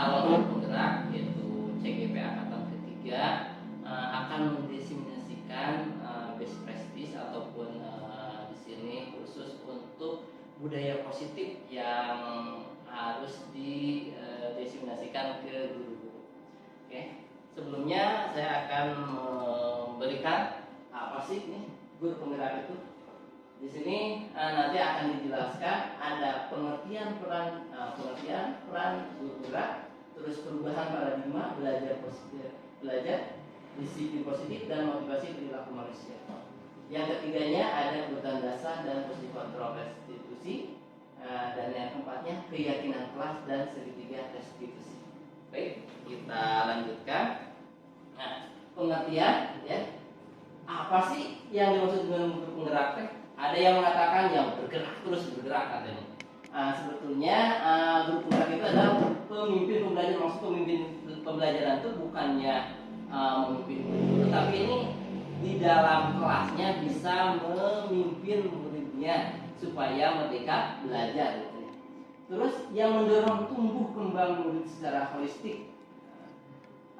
calon penggerak yaitu CGP Angkatan Ketiga akan mendiseminasikan best practice ataupun di sini khusus untuk budaya positif yang harus didiseminasikan ke guru-guru. Oke, sebelumnya saya akan memberikan apa sih nih guru penggerak itu. Di sini nanti akan dijelaskan ada pengertian peran guru penggerak, terus perubahan paradigma belajar positif, disiplin positif dan motivasi perilaku manusia. Yang ketiganya ada kebutuhan dasar dan fungsi kontrol restitusi, dan yang keempatnya keyakinan kelas dan segitiga restitusi. Baik, kita lanjutkan. Nah, pengertian ya. Apa sih yang dimaksud dengan guru penggerak? Ada yang mengatakan yang bergerak terus bergerak katanya. Sebetulnya guru penggerak itu adalah pemimpin pembelajaran. Maksud pemimpin pembelajaran itu bukannya memimpin guru, tetapi ini di dalam kelasnya bisa memimpin muridnya supaya merdeka belajar. Terus yang mendorong tumbuh kembang murid secara holistik,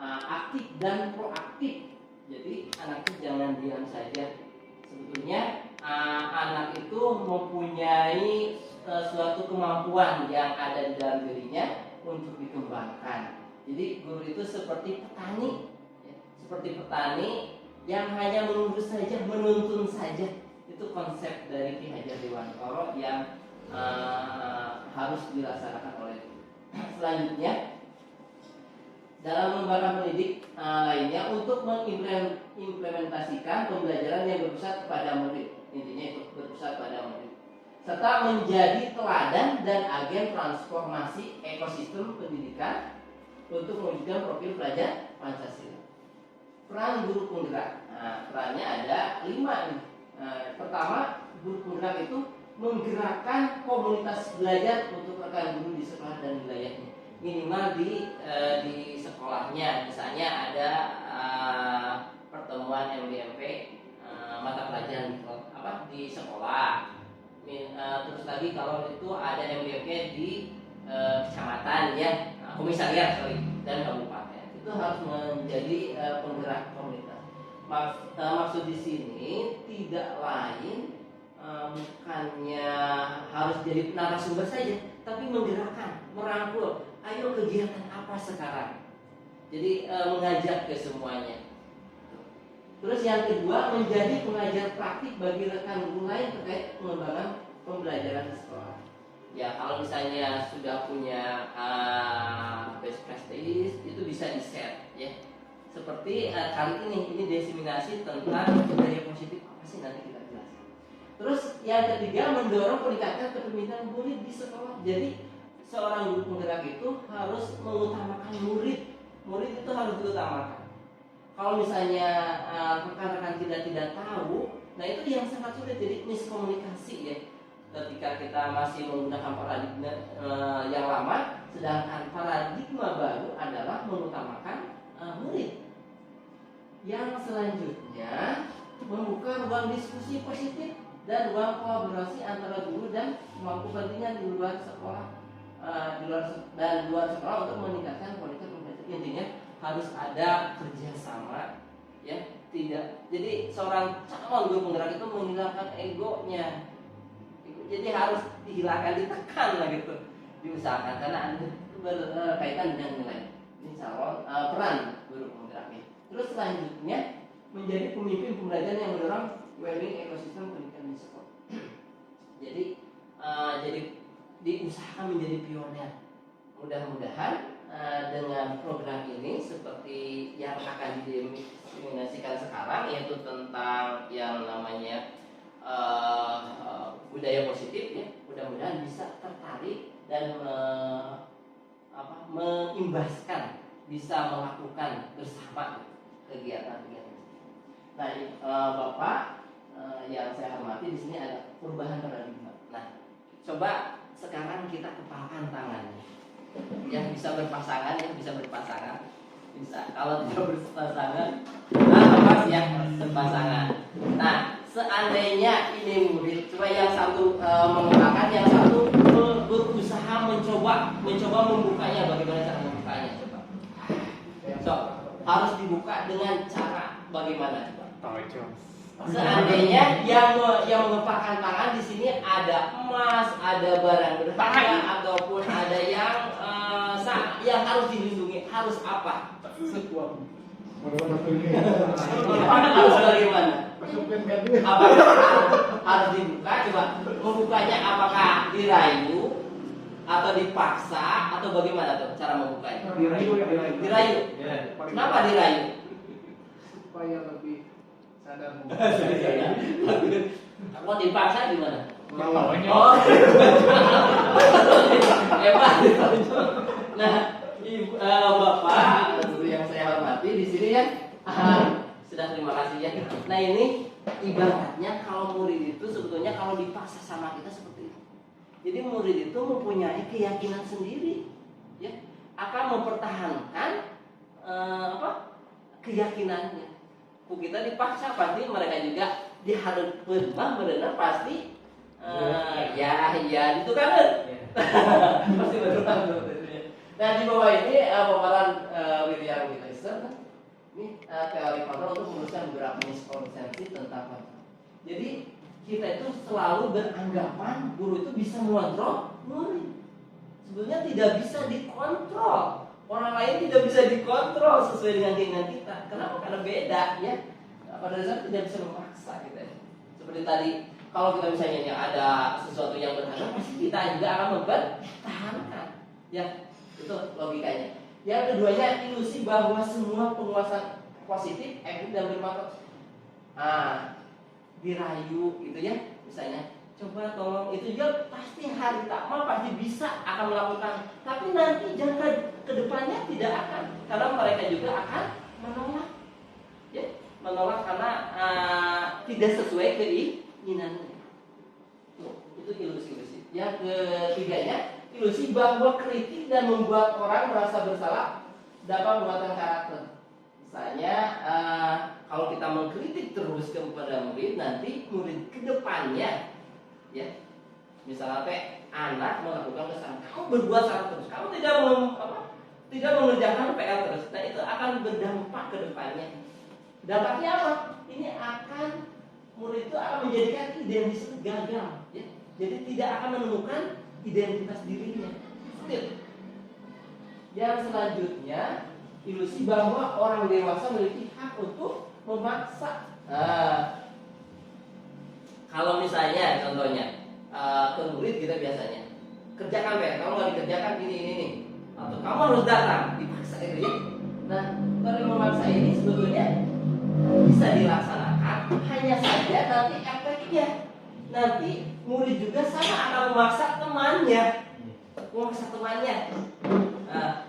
aktif dan proaktif. Jadi anak itu jangan diam saja. Sebetulnya anak itu mempunyai suatu kemampuan yang ada di dalam dirinya untuk dikembangkan. Jadi guru itu seperti petani, ya, seperti petani yang hanya menunggu saja, menuntun saja. Itu konsep dari Ki Hajar Dewantara yang harus dilaksanakan oleh guru. Selanjutnya, dalam lembaga pendidik lainnya untuk mengimplementasikan pembelajaran yang berpusat pada murid, intinya itu berpusat pada murid, serta menjadi teladan dan agen transformasi ekosistem pendidikan untuk mewujudkan profil pelajar Pancasila. Peran guru penggerak, perannya ada 5 nih. Pertama, guru penggerak itu menggerakkan komunitas belajar untuk rekan guru di sekolah dan wilayahnya. Minimal di sekolahnya, misalnya ada pertemuan MBMP mata pelajaran di sekolah. Terus lagi kalau itu ada MBMP di kecamatan ya, komisariat dan kabupaten, itu harus menjadi penggerak komunitas. Maksud di sini tidak lain bukannya harus jadi narasumber saja, tapi menggerakkan, merangkul. Ayo kegiatan apa sekarang? Jadi mengajak ke semuanya. Terus yang kedua, menjadi pengajar praktik bagi rekan guru lain terkait pengembangan pembelajaran di sekolah. Ya kalau misalnya sudah punya best practice itu bisa di-share ya. Seperti kali ini diseminasi tentang budaya positif apa sih, nanti kita jelaskan. Terus yang ketiga, mendorong peningkatan kepemimpinan murid di sekolah. Jadi seorang guru penggerak itu harus mengutamakan murid. Murid itu harus diutamakan. Kalau misalnya rekan-rekan tidak tahu, nah itu yang sangat sulit, jadi miskomunikasi ya. Ketika kita masih menggunakan paradigma yang lama, sedangkan paradigma baru adalah mengutamakan murid. Yang selanjutnya, membuka ruang diskusi positif dan ruang kolaborasi antara guru dan pemangku kepentingan di luar sekolah. Di luar sekolah untuk meningkatkan kualitas pembelajaran. Intinya harus ada kerjasama ya. Tidak, jadi seorang calon guru penggerak itu menghilangkan egonya. Jadi harus dihilangkan, ditekan lah gitu, diusahakan, karena itu berkaitan dengan nilai. Ini calon peran guru penggerak. Terus selanjutnya, menjadi pemimpin pembelajaran yang mendorong well-being ekosistem pendidikan di sekolah. Jadi diusahakan menjadi pioner. Mudah-mudahan dengan program ini seperti yang akan didiseminasikan sekarang, yaitu tentang yang namanya budaya positif ya, mudah-mudahan bisa tertarik dan mengimbaskan, bisa melakukan bersama kegiatan-kegiatan. Nah, Bapak yang saya hormati, di sini ada perubahan paradigma. Nah, coba sekarang kita kepalkan tangannya. Yang bisa berpasangan, bisa. Kalau tidak berpasangan, apa sih yang berpasangan? Nah, seandainya ini murid, coba yang satu menggunakan, yang satu berusaha mencoba membukanya. Bagaimana cara membukanya? harus dibuka dengan cara bagaimana coba? Tahu. Seandainya yang mengepakkan tangan di sini ada emas, ada barang berharga, ataupun ada yang harus dilindungi, harus apa? Harus bagaimana? Apakah harus dibuka? Coba membukanya apakah dirayu atau dipaksa atau bagaimana tuh cara membukanya? Dirayu. Kenapa dirayu? Supaya lebih sadar. Kalau dipaksa gimana? Oh, Hebat. Nah, Bapak yang saya hormati di sini ya, sudah terima kasih ya. Nah ini ibaratnya kalau murid itu sebetulnya kalau dipaksa sama kita seperti itu. Jadi murid itu mempunyai keyakinan sendiri, ya, akan mempertahankan keyakinannya. Kalau kita dipaksa pasti mereka juga diharapkan berenang pasti ya itu kan pasti berenang. Nah di bawah ini paparan William Glasser ini teori kontrol untuk meneruskan beberapa miskonsepsi tentang kontrol. Jadi kita itu selalu beranggapan guru itu bisa mengontrol murid. Sebenarnya tidak bisa dikontrol. Orang lain tidak bisa dikontrol sesuai dengan keinginan kita. Kenapa? Karena beda ya. Pada dasarnya tidak bisa memaksa kita. Seperti tadi, kalau kita misalnya yang ada sesuatu yang berharga, pasti kita juga akan mempertahankan. Ya, itu logikanya. Yang keduanya ilusi bahwa semua penguasa positif, efektif dan bermanfaat. Dirayu gitu ya, misalnya. Coba tolong itu juga pasti hari takma pasti bisa akan melakukan, tapi nanti jangka kedepannya tidak akan, karena mereka juga akan menolak, ya, menolak karena tidak sesuai keinginannya. Itu ilusi-ilusi. Yang ketiganya ilusi bahwa kritik dan membuat orang merasa bersalah dapat membuatkan karakter. Misalnya kalau kita mengkritik terus kepada murid, nanti murid kedepannya ya, misalnya anak melakukan kesalahan, kamu berbuat salah terus, kamu tidak mengerjakan PR terus, nah itu akan berdampak ke depannya. Dampaknya apa? Ini akan murid itu akan menjadikan identitas gagal, ya. Jadi tidak akan menemukan identitas dirinya. Seperti yang selanjutnya, ilusi bahwa orang dewasa memiliki hak untuk memaksa. Kalau misalnya contohnya ke murid kita biasanya kerjakan PR, kalau nggak dikerjakan ini atau kamu harus datang, dipaksa gitu ya. Nah kalau memaksa ini sebetulnya bisa dilaksanakan, hanya saja nanti efeknya nanti murid juga sama akan memaksa temannya. Nah,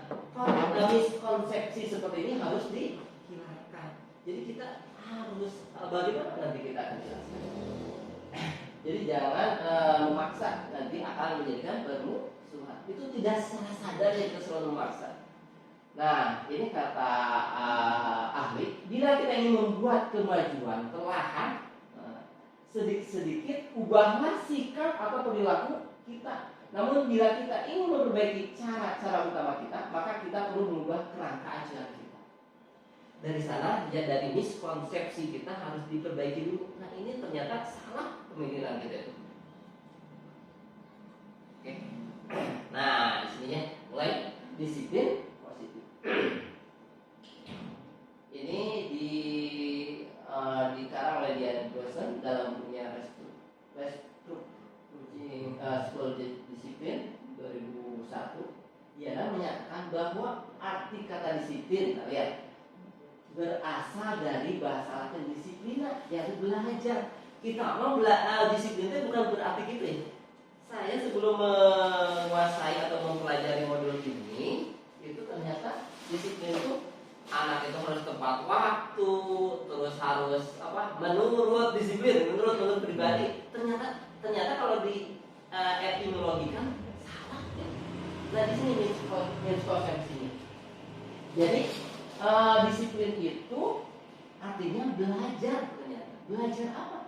miskonsepsi seperti ini harus dihilangkan. Jadi kita harus bagaimana nanti kita akan jelaskan. Jadi jangan memaksa, nanti akan menjadikan permusuhan. Itu tidak salah sadar ya kita selalu memaksa. Nah, ini kata ahli, bila kita ingin membuat kemajuan perlahan, sedikit-sedikit ubahlah sikap atau perilaku kita. Namun bila kita ingin memperbaiki cara-cara utama kita, maka kita perlu mengubah kerangka ajaran kita. Dari sana, ya dari miskonsepsi kita harus diperbaiki dulu. Nah ini ternyata salah pemikiran kita itu. Oke. Nah disininya mulai disiplin positif. Ini dikarang oleh Dian Grossen dalam bukunya School Discipline 2001. Dia menyatakan bahwa arti kata disiplin, lihat, berasal dari bahasa Latin disiplina, yaitu belajar. Kita mau disiplin itu bukan berarti gitu ya. Saya sebelum menguasai atau mempelajari modul ini, itu ternyata disiplin itu anak itu harus tepat waktu, terus harus menurut disiplin, menurut pribadi. Ternyata kalau di etimologikan salah ya. Nah di sini miskonsepsinya. Jadi disiplin itu artinya belajar ternyata. Belajar apa?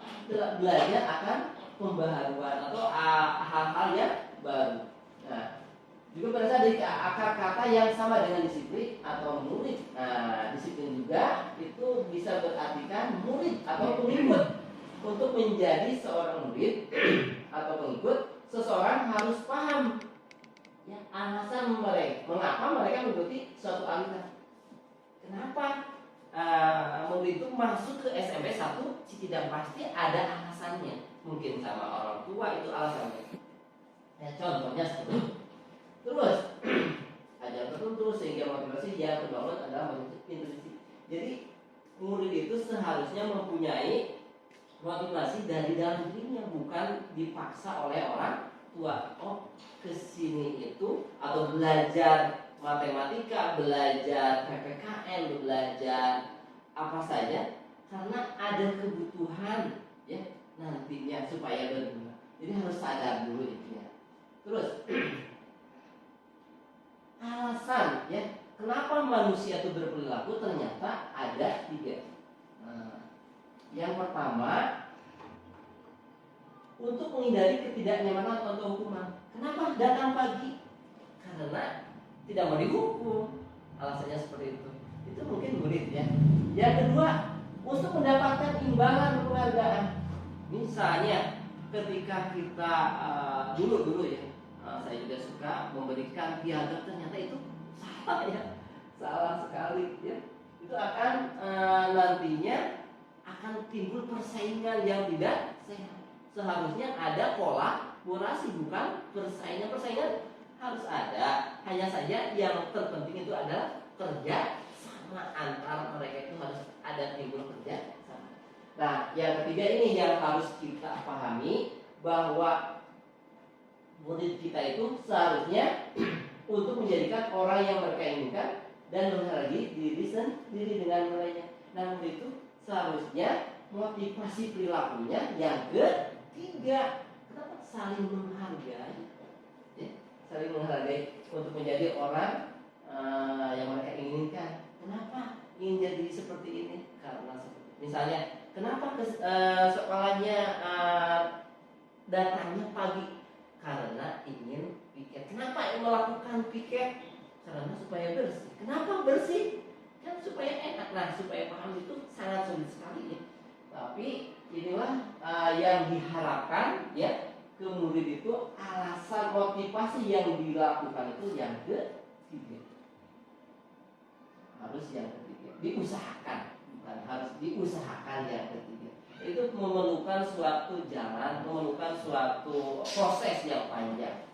Belajar akan pembaharuan atau hal-hal yang baru. Nah, juga berasal dari akar kata yang sama dengan disiplin atau murid. Nah, disiplin juga itu bisa berartikan murid atau pengikut. Untuk menjadi seorang murid atau pengikut, seseorang harus paham ya alasan mereka, mengapa mereka mengikuti suatu aliran. Kenapa murid itu masuk ke SMP 1 tidak pasti ada alasannya. Mungkin sama orang tua itu alasannya. Ya, contohnya seperti itu. Terus ajar tertentu sehingga motivasi yang terbangun adalah intuisi. Jadi murid itu seharusnya mempunyai motivasi dari dalam dirinya, bukan dipaksa oleh orang tua. Oh, kesini itu atau belajar matematika, belajar PPKN, belajar apa saja karena ada kebutuhan ya nantinya supaya berguna. Jadi harus sadar dulu itu ya. Terus alasan ya kenapa manusia itu berperilaku ternyata ada 3. Yang pertama, untuk menghindari ketidaknyamanan atau hukuman. Kenapa datang pagi? Karena tidak mau dihukum. Alasannya seperti itu. Itu mungkin murid ya. Yang kedua, untuk mendapatkan imbalan penghargaan. Misalnya, ketika kita dulu ya, saya juga suka memberikan piagam, ternyata itu salah ya, salah sekali ya. Itu akan nantinya akan timbul persaingan yang tidak sehat. Seharusnya ada kolaborasi, bukan persaingan. Persaingan harus ada. Hanya saja yang terpenting itu adalah kerja sama antara mereka, itu harus ada timbul kerja sama. Nah, yang ketiga ini yang harus kita pahami, bahwa murid kita itu seharusnya untuk menjadikan orang yang mereka inginkan dan menghargai diri sendiri dengan nilainya. Nah, murid itu seharusnya motivasi perilakunya yang ketiga, kenapa? Saling menghargai ya, saling menghargai untuk menjadi orang yang mereka inginkan. Kenapa ingin jadi seperti ini? Karena misalnya kenapa sekolahnya datangnya pagi? Karena ingin piket. Kenapa ingin melakukan piket? Karena supaya bersih. Kenapa bersih? Kan supaya enak. Nah, supaya paham itu sangat sulit sekali ya. Tapi inilah yang diharapkan ya, ke murid itu alasan motivasi yang dilakukan itu yang ketiga. Harus yang ketiga. Diusahakan, bukan harus diusahakan yang ketiga. Itu memerlukan suatu jalan, memerlukan suatu proses yang panjang.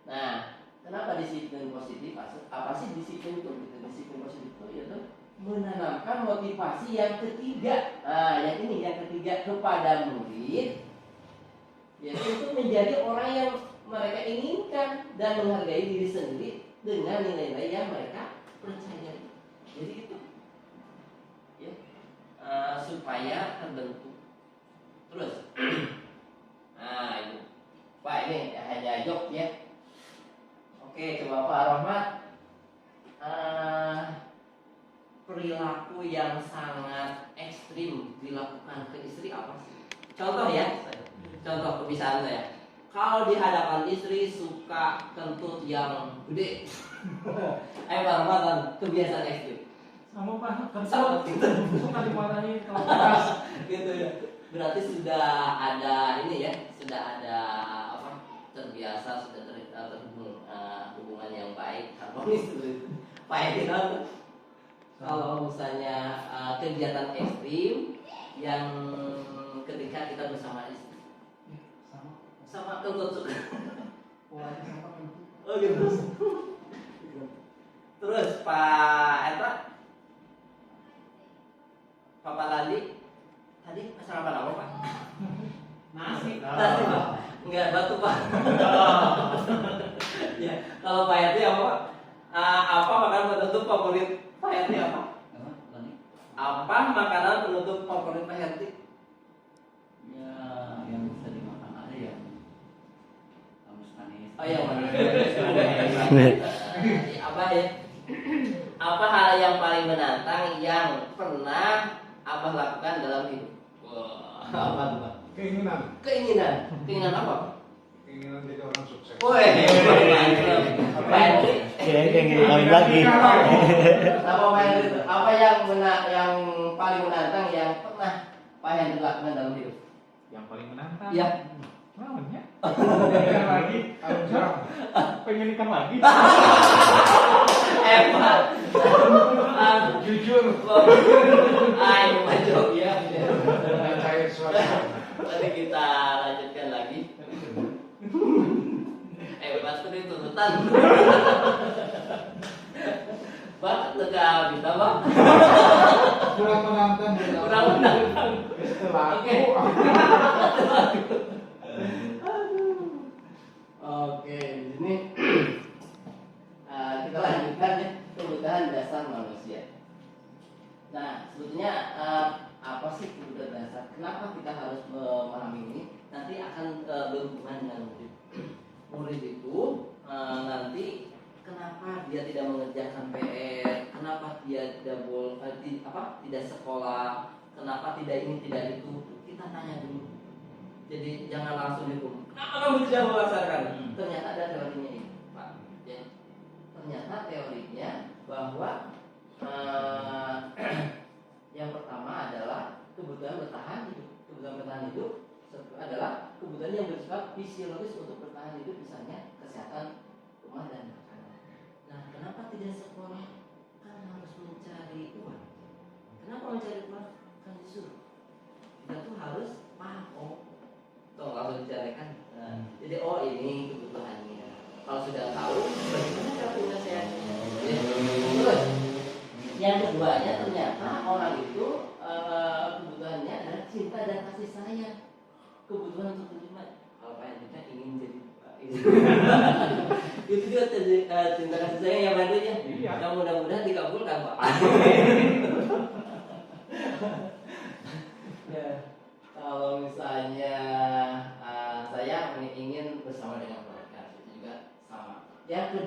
Nah, kenapa disiplin positif? Apa sih disiplin itu? Disiplin positif itu yaitu menanamkan motivasi yang ketiga. Nah, yang ini yang ketiga kepada murid, yaitu itu menjadi orang yang mereka inginkan dan menghargai diri sendiri dengan nilai-nilai yang mereka percayai. Jadi itu ya, supaya terbentuk. Terus, nah itu, Pak ini hanya jok ya. Oke, coba Pak Rahmat, perilaku yang sangat ekstrim dilakukan ke istri apa sih? Contoh ya, contoh kebiasaan saya. Kalau di hadapan istri suka kentut yang gede. Ayo Pak Rahmat, kebiasaan ekstrim. Sama Pak, Sama kentut suka dimarahin kalau keras. Gitu ya. Berarti sudah ada ini ya, sudah ada apa? Terbiasa, sudah terhubung hubungan yang baik, harmonis itu. Pak Edi, kalau misalnya kegiatan ekstrim yang ketika kita bersama istri, sama kentut suka. Polanya sama kentut. Oh gitu. Terus Pak Eta, Pak Landi, tadi sarapan apa Pak? Nasi. Nasi Pak? Enggak, batu Pak. Ya, kalau Pak Eti apa Pak? Apa makanan penutup favorit Pak Eti apa? Apa makanan penutup favorit Pak Eti? Ya, yang bisa dimakan ada ya manis. Oh iya, apa ya? Apa hal yang paling menantang yang pernah Abah lakukan dalam hidup? Wah, apa tuh Pak? Keinginan. Keinginan apa? keinginan jadi orang sukses. Woi, mantap. Pak Hendri, Kayaknya kawin lagi. apa yang paling menantang yang pernah Pak Hendri lakukan dalam hidup? Yang paling menantang. Iya. Namanya? Nikah lagi. Pengen nikah lagi. Hebat. Jujur. Ayo jawab ya. Cair suasana. Nanti kita lanjutkan lagi. Hebat tuh tuntutan. Pak, tegak bisa Pak? Kurang menantang. Kurang menantang. Oke. Oke, di sini kita lanjutkan ya kebutuhan dasar manusia. Nah, sebetulnya apa sih kebutuhan dasar? Kenapa kita harus memahami ini? Nanti akan berhubungan dengan murid. Murid itu nanti kenapa dia tidak mengerjakan PR? Kenapa dia tidak sekolah? Kenapa tidak ini tidak itu? Kita tanya dulu. Jadi jangan langsung dihukum. Kenapa kamu tidak melaksanakan? Ternyata ada teorinya ini, Pak. Ya. Ternyata teorinya bahwa yang pertama adalah kebutuhan bertahan hidup. Kebutuhan bertahan hidup adalah kebutuhan yang bersifat fisiologis untuk bertahan hidup, misalnya kesehatan, rumah dan makanan. Nah, kenapa tidak sekolah? Kan harus mencari uang. Kenapa mencari uang? Kan disuruh. Kita tuh harus paham. Tuh langsung dicarikan. Jadi ini kebutuhannya. Kalau sudah tahu, bagaimana cara penyelesaiannya? Ya. Terus yang keduanya ternyata orang itu kebutuhannya adalah cinta dan kasih sayang. Kebutuhan untuk menerima. Kalau Pak Hendri ingin jadi itu juga cinta kasih sayang yang bantunya. Iya. Yang mudah-mudahan dikabulkan Pak. Ya. Kalau misalnya saya ingin bersama dengan mereka, itu juga sama. Yang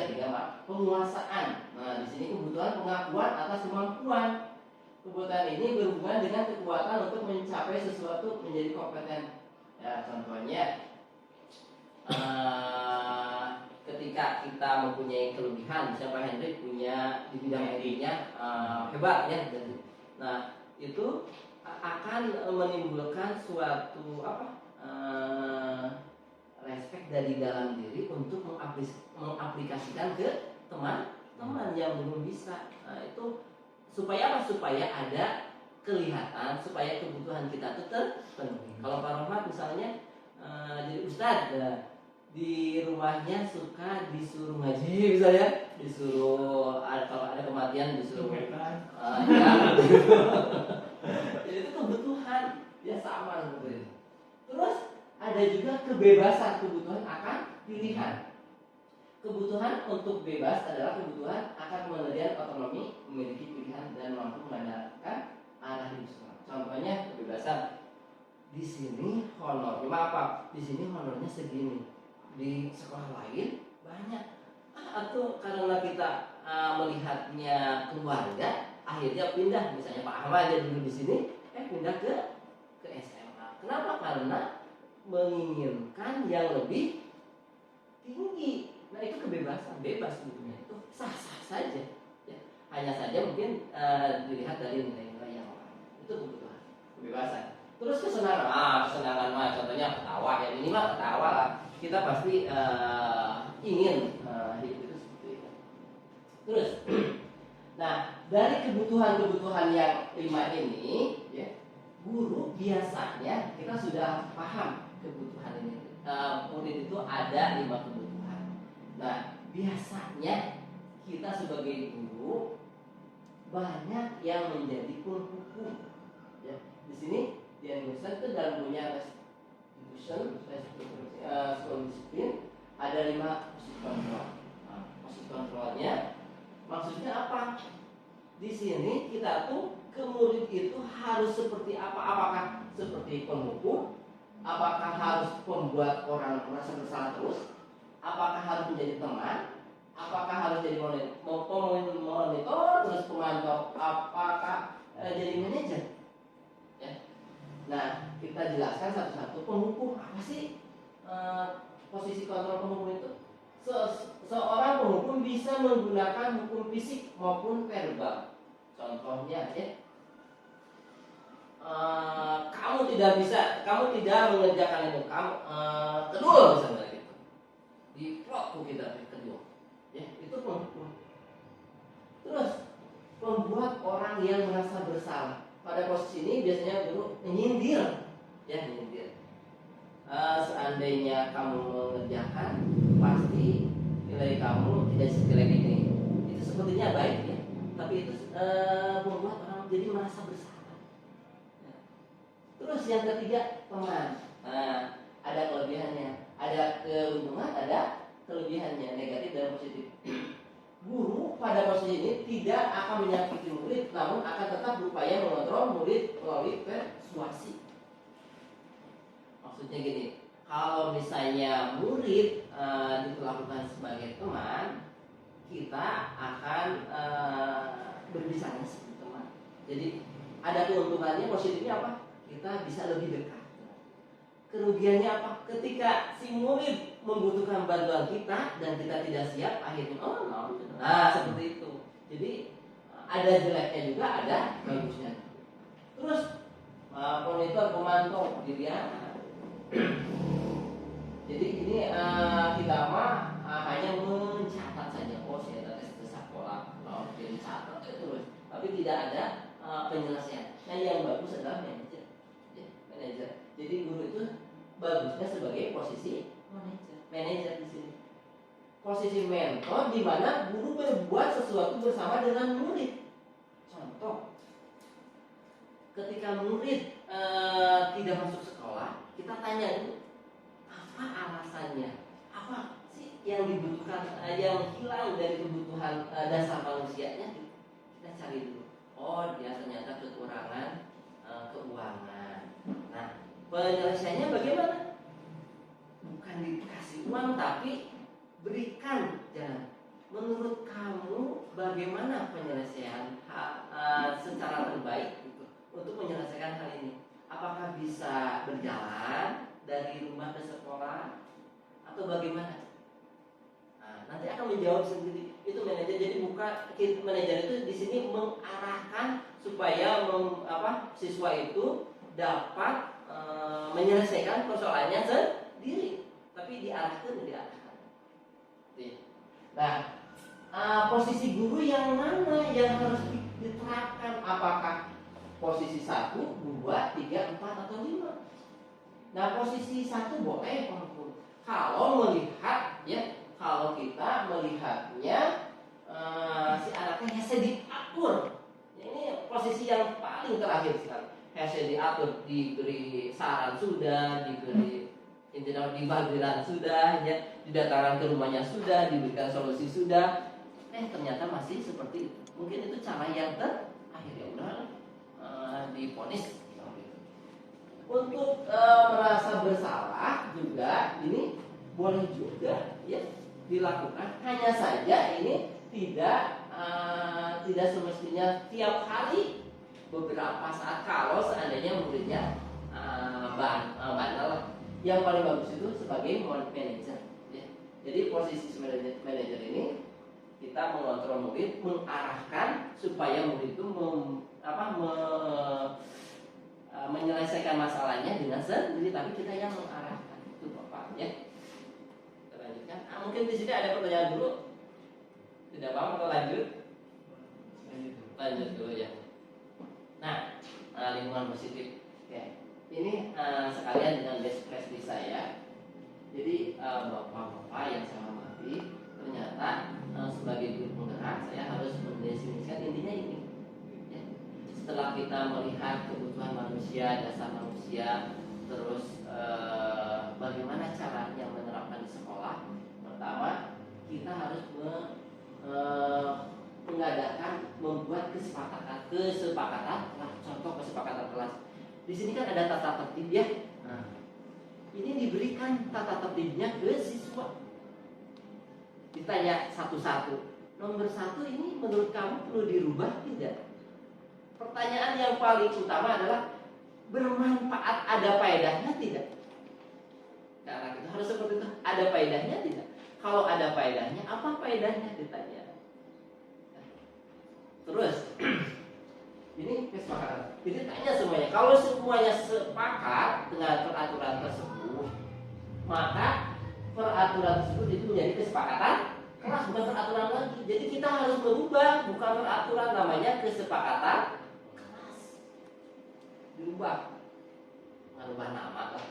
ketiga Pak, penguasaan. Nah, di sini kebutuhan pengakuan atas kemampuan. Kebutuhan ini berhubungan dengan kekuatan untuk mencapai sesuatu menjadi kompeten. Ya, contohnya ketika kita mempunyai kelebihan, misalnya Pak Hendri punya di bidang IT-nya hebat ya. Nah, itu akan menimbulkan suatu respek dari dalam diri untuk mengaplikasikan ke teman-teman yang belum bisa. Nah, itu supaya apa? Supaya ada kelihatan, supaya kebutuhan kita itu terpenuhi. Kalau Pak Rahmat misalnya jadi ustadz, di rumahnya suka disuruh ngaji misalnya, disuruh kalau ada kematian disuruh ya. Jadi itu kebutuhan ya sama seperti itu. Terus ada juga kebebasan, kebutuhan akan pilihan. Kebutuhan untuk bebas adalah kebutuhan akan kemudian otonomi, memiliki pilihan dan mampu mengandalkan arah hidup sekolah. Contohnya kebebasan. Di sini honornya apa? Di sini honornya segini. Di sekolah lain banyak. Atau karena kita melihatnya keluarga, akhirnya pindah. Misalnya Pak Ahmad aja dulu di sini, pindah ke SMA. Kenapa? Karena menginginkan yang lebih tinggi. Nah, itu kebebasan, bebas sebetulnya. Itu sah-sah saja. Ya. Hanya saja mungkin dilihat dari nilai-nilai yang lain. Itu kebutuhan, kebebasan. Terus kesenangan, kesenangan mah contohnya ketawa ya, minimal ketawa lah. Kita pasti ingin hidup itu seperti itu. Terus, nah dari kebutuhan-kebutuhan yang 5 ini, ya, guru biasanya kita sudah paham kebutuhan ini. Murid itu ada 5 kebutuhan. Nah, biasanya kita sebagai guru banyak yang menjadi penghukum. Ya, di sini di Indonesia itu dalam punya restitution, sekolah disiplin ada 5 posisi kontrol. Nah, posisi kontrolnya maksudnya apa? Di sini kita tuh ke murid itu harus seperti apa? Apakah seperti penghukum? Apakah harus membuat orang merasa bersalah terus? Apakah harus menjadi teman? Apakah harus jadi monitor terus pemantau? Apakah jadi manajer? Ya. Nah, kita jelaskan satu-satu. Penghukum apa sih? bisa menggunakan hukum fisik maupun verbal. Contohnya ya, kamu tidak mengerjakan itu, kamu kedua misalnya gitu, di plot kita kedua, ya itu pun. Terus membuat orang yang merasa bersalah. Pada posisi ini biasanya guru menyindir, ya menyindir. Seandainya kamu mengerjakan, pasti nilai kamu tidak sejelek ini. Itu sepertinya baik ya, tapi itu membuat orang jadi merasa bersalah. Ya. Terus yang ketiga, teman. Nah, ada kelebihannya, ada keuntungan, ada kelebihannya, negatif dan positif. Guru pada posisi ini tidak akan menyakiti murid, namun akan tetap berupaya mengontrol murid melalui persuasi. Maksudnya gini, kalau misalnya murid diperlakukan sebagai teman, kita akan berbicara seperti teman. Jadi ada keuntungannya, positifnya apa? Kita bisa lebih dekat. Kerugiannya apa? Ketika si murid membutuhkan bantuan kita dan kita tidak siap, akhirnya seperti itu. Jadi ada jeleknya juga, ada bagusnya. Terus monitor pemantau dilihat. Jadi ini kita hanya mencatat saja. Oh, saya tes sekolah, jadi catat terus, tapi tidak ada penyelesaian. Nah, yang bagus adalah manajer. Ya, manajer. Jadi guru itu bagusnya sebagai posisi manajer di sini. Posisi mentor di mana guru berbuat sesuatu bersama dengan murid. Contoh, ketika murid tidak masuk sekolah, kita tanya dulu apa alasannya, apa sih yang dibutuhkan, yang hilang dari kebutuhan dasar manusianya, kita cari dulu. Oh, dia ternyata kekurangan keuangan. Nah, penyelesaiannya bagaimana? Bukan dikasih uang, tapi berikan jalan. Menurut kamu bagaimana penyelesaian secara terbaik untuk menyelesaikan hal ini? Apakah bisa berjalan dari rumah ke sekolah atau bagaimana? Nah, nanti akan menjawab sendiri. Itu manajer. Jadi bukan manajer itu di sini mengarahkan supaya siswa itu dapat menyelesaikan persoalannya sendiri, tapi diarahkan. Nah, posisi guru yang mana yang harus diterapkan? Apakah posisi 1, 2, 3, 4 atau 5? Nah, posisi 1 boleh kalau melihat ya, kalau kita melihatnya si anaknya hanya diatur. Ya, ini posisi yang paling terakhir sekali. Hanya diatur, diberi saran sudah, diberi dibagiran sudah, ya, didatangkan ke rumahnya sudah, diberikan solusi sudah. Ternyata masih seperti itu. Mungkin itu cara yang terakhir, ya udah diponis. Untuk merasa bersalah juga ini boleh juga ya dilakukan. Hanya saja ini tidak semestinya tiap hari, beberapa saat kalau seandainya muridnya bandel. Yang paling bagus itu sebagai manajer. Ya. Jadi posisi manajer ini kita mengontrol murid, mengarahkan supaya murid itu menyelesaikan masalahnya dengan sendiri, tapi kita yang mengarahkan. Itu Bapak ya. Kita lanjutkan. Mungkin di sini ada pertanyaan dulu. Tidak paham atau lanjut? Lanjut dulu ya. Nah, lingkungan positif. Oke. Ini sekalian dengan best practice saya. Jadi bapak-bapak yang saya hormati, ternyata sebagai guru penggerak saya harus mendefinisikan intinya ini. Ya. Setelah kita melihat kebutuhan manusia, dasar manusia, terus bagaimana caranya menerapkan di sekolah. Pertama, kita harus mengadakan, membuat kesepakatan. Contoh kesepakatan kelas. Di sini kan ada tata tertib ya. Nah, ini diberikan tata tertibnya ke siswa. Ditanya satu-satu. Nomor 1 ini menurut kamu perlu dirubah tidak? Pertanyaan yang paling utama adalah bermanfaat, ada faedahnya tidak? Karena kita harus seperti itu. Ada faedahnya tidak? kalau ada faedahnya, apa faedahnya ditanya. Terus ini kesepakatan. Jadi tanya semuanya. Kalau semuanya sepakat dengan peraturan tersebut, maka peraturan tersebut itu menjadi kesepakatan kelas, bukan peraturan lagi. Jadi kita harus merubah, bukan peraturan, namanya kesepakatan kelas. Dirubah, merubah nama lah.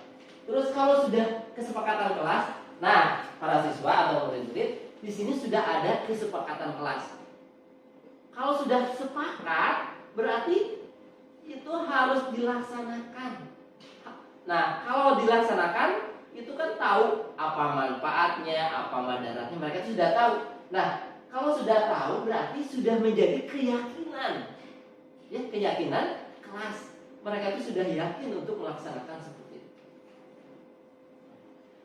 Terus kalau sudah kesepakatan kelas, nah para siswa atau murid-murid di sini sudah ada kesepakatan kelas. Kalau sudah sepakat, berarti itu harus dilaksanakan. Nah, kalau dilaksanakan, itu kan tahu apa manfaatnya, apa madaratnya, mereka sudah tahu. Nah, kalau sudah tahu, berarti sudah menjadi keyakinan. Ya, keyakinan kelas. Mereka itu sudah yakin untuk melaksanakan seperti itu.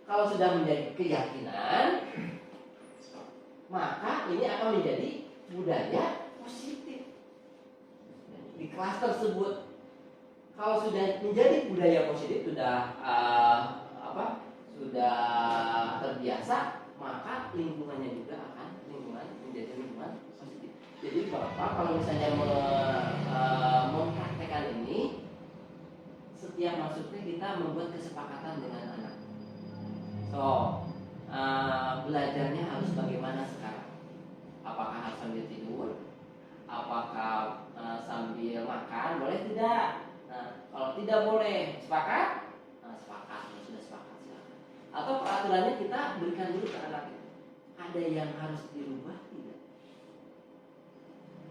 Kalau sudah menjadi keyakinan, maka ini akan menjadi budaya positif di kelas tersebut. Kalau sudah menjadi budaya positif, sudah sudah terbiasa, maka lingkungannya juga akan menjadi lingkungan positif. Jadi Bapak kalau misalnya mempraktekkan ini, setiap masuknya kita membuat kesepakatan dengan anak. So, belajarnya harus bagaimana sekarang? Apakah harus sambil tidur? Apakah sambil makan? Boleh tidak? Nah, kalau tidak boleh, sepakat? Nah, sepakat, sudah sepakat silakan. Atau peraturannya kita berikan dulu ke anak itu. Ada yang harus dirubah tidak?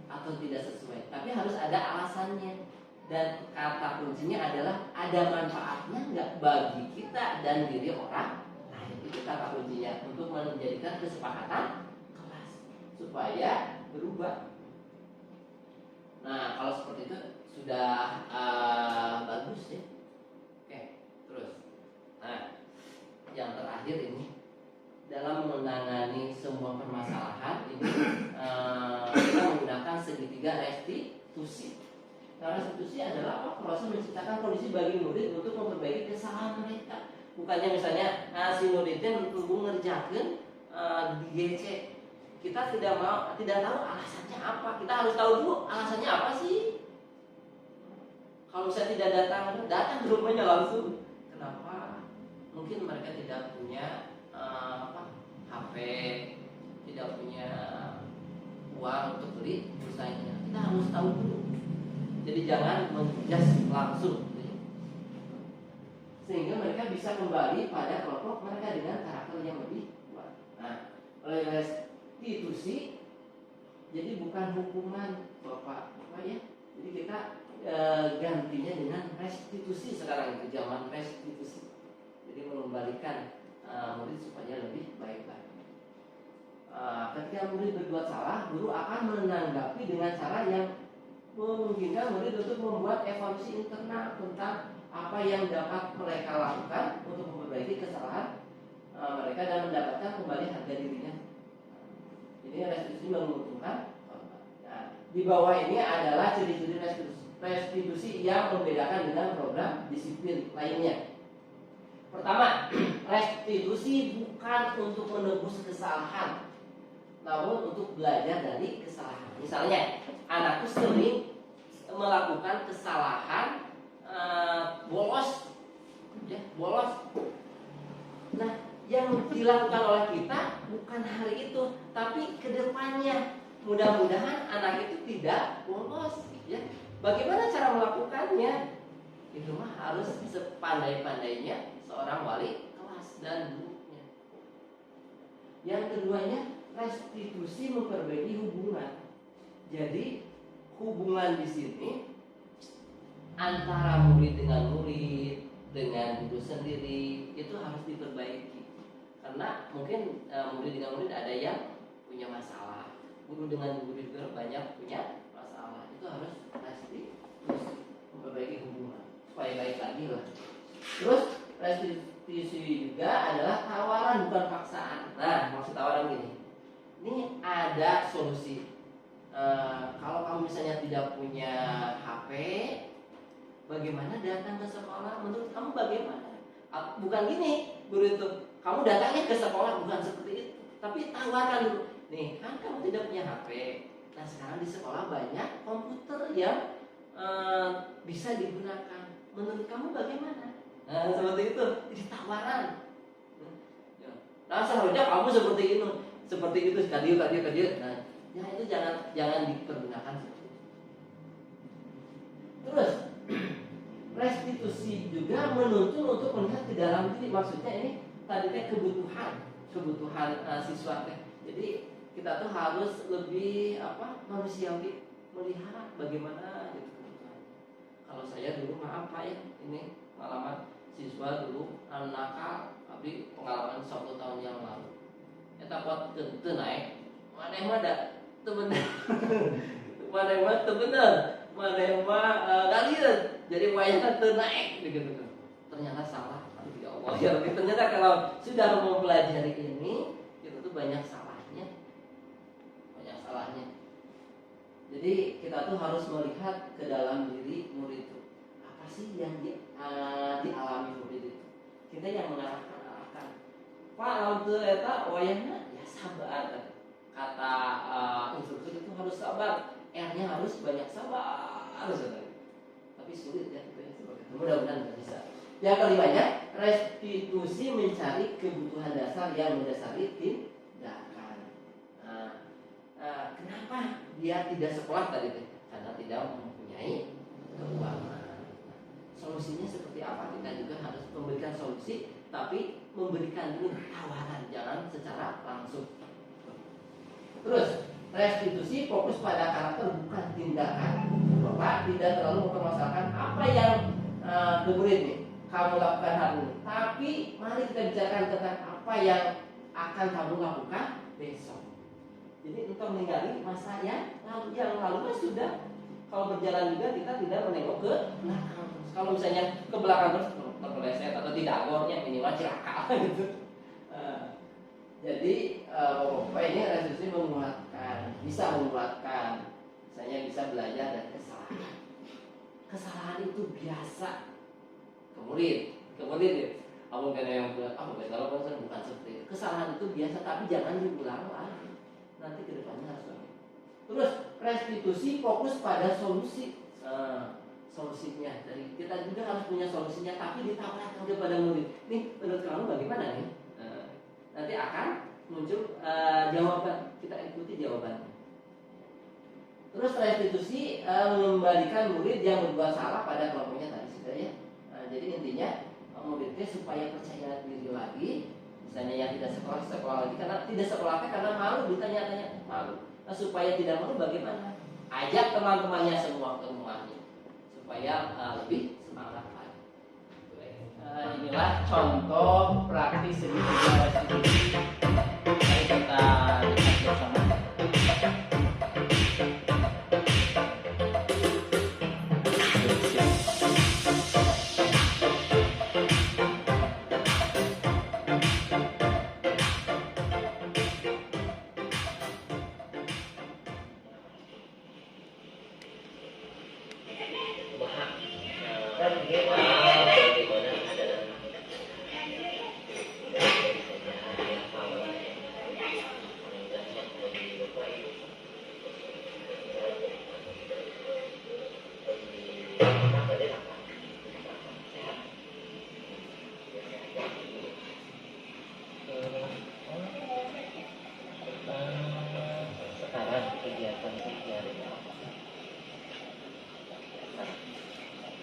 Atau tidak sesuai? Tapi harus ada alasannya. Dan kata kuncinya adalah ada manfaatnya nggak bagi kita dan diri orang lain. Itu kata kuncinya untuk menjadikan kesepakatan kelas supaya berubah. Nah, kalau seperti itu sudah bagus ya. Oke, terus. Nah, yang terakhir ini dalam menangani semua permasalahan ini kita menggunakan segitiga restitusi. Nah, restitusi adalah apa? Proses menciptakan kondisi bagi murid untuk memperbaiki kesalahan mereka. Bukannya misalnya si muridnya ngerjakan di GC, kita tidak tahu alasannya apa. Kita harus tahu dulu alasannya apa sih. Kalau misalnya tidak datang ke rumahnya langsung. Kenapa? Mungkin mereka tidak punya HP, tidak punya uang untuk beli pulsanya. Kita harus tahu dulu. Jadi jangan menjas langsung, sehingga mereka bisa kembali pada kelompok mereka dengan karakter yang lebih kuat. Nah, oleh restitusi, jadi bukan hukuman Bapak ya. Jadi kita gantinya dengan restitusi sekarang, itu zaman restitusi. Jadi mengembalikan murid supaya lebih baik lagi. Ketika murid berbuat salah, guru akan menanggapi dengan cara yang memungkinkan murid untuk membuat evaluasi internal tentang apa yang dapat mereka lakukan untuk memperbaiki kesalahan mereka dan mendapatkan kembali harga dirinya. Ini restitusi menguntungkan. Nah, di bawah ini adalah ciri-ciri restitusi yang membedakan dengan program disiplin lainnya. Pertama, restitusi bukan untuk menebus kesalahan, namun untuk belajar dari kesalahan. Misalnya, anakku sering melakukan kesalahan bolos. Nah, yang dilakukan oleh kita bukan hari itu, tapi kedepannya. Mudah-mudahan anak itu tidak bolos. Ya, bagaimana cara melakukannya? Itu mah harus sepandai-pandainya seorang wali kelas dan gurunya. Yang keduanya, restitusi memperbaiki hubungan. Jadi hubungan di sini antara murid dengan murid, dengan guru sendiri itu harus diperbaiki. Karena mungkin murid dengan murid ada yang punya masalah, guru dengan guru juga banyak punya masalah. Itu harus restitusi, memperbaiki hubungan supaya baik lagi lah. Terus restitusi juga adalah tawaran bukan paksaan. Nah, maksud tawaran gini, ini ada solusi. Kalau kamu misalnya tidak punya HP, bagaimana datang ke sekolah? Menurut kamu bagaimana? Bukan gini, guru itu, kamu datangnya ke sekolah, bukan seperti itu. Tapi tawarkan dulu, nih kan kamu tidak punya HP. Nah sekarang di sekolah banyak komputer yang bisa digunakan. Menurut kamu bagaimana? Nah seperti itu, jadi tawaran. Nah seharusnya kamu seperti itu kadio. Nah ya itu jangan dipergunakan seperti itu. Terus restitusi juga menuntut untuk melihat ke dalam diri. Maksudnya ini tadi kebutuhan siswa teh. Jadi kita tuh harus lebih manusiawi, melihat bagaimana gitu kebutuhan. Kalau saya dulu maaf Pak ya, ini pengalaman siswa dulu nakal, tapi pengalaman 10 tahun yang lalu. Eta kuat teu naik, maneh mah da teu bener. Maneh mah teu bener, maneh mah galieun. Jadi wayahna teu naik gitu. Ternyata salah. Ya Allah, ya Rabbi, ternyata kalau sudah mempelajari ini, itu tuh banyak salahnya. Jadi kita tuh harus melihat ke dalam diri murid itu. Apa sih yang dialami murid itu? Kita yang mengarahkan. Pak, lalu eta wayahna ya sabar. Kata instruktur itu harus sabar. R-nya harus banyak sabar. Tapi sulit ya gitu ya. Mudah-mudahan bisa. Yang kelimanya, restitusi mencari kebutuhan dasar yang mendasari tindakan. Kenapa dia tidak sekolah tadi? Karena tidak mempunyai keuangan. Solusinya seperti apa? Kita juga harus memberikan solusi, tapi memberikan dulu tawaran, jangan secara langsung. Terus, restitusi fokus pada karakter bukan tindakan. Bapak tidak terlalu mempermasalahkan apa yang murid nih kamu lakukan hari ini, tapi mari kita bicarakan tentang apa yang akan kamu lakukan besok. Jadi untuk meninggali masa yang lalu kan sudah. Kalau berjalan juga kita tidak menengok ke belakang. Kalau misalnya ke belakang terus terpeleset atau tidak agornya minimal celaka gitu. Jadi Bapak ini restitusi bisa menguatkan. Misalnya bisa belajar dari kesalahan. Kesalahan itu biasa. Kemudian kamu kena yang kalau bukan seperti itu. Kesalahan itu biasa, tapi jangan diulang lagi. Nanti kedepannya harus lagi. Terus restitusi fokus pada solusi. Solusinya dari kita juga harus punya solusinya, tapi ditawarkan kepada murid. Nih menurut kamu bagaimana nih? Nanti akan muncul jawaban. Kita ikuti jawabannya. Terus restitusi mengembalikan murid yang berbuat salah pada kelompoknya tadi sudah ya. Jadi intinya muridnya supaya percaya diri lagi. Misalnya yang tidak sekolah lagi karena tidak sekolahnya karena malu ditanya-tanya malu. Nah, supaya tidak malu bagaimana? Ajak teman-temannya semua ke rumahnya supaya lebih semangat lagi. Inilah contoh praktis seni restitusi. Mari kita lihat bersama.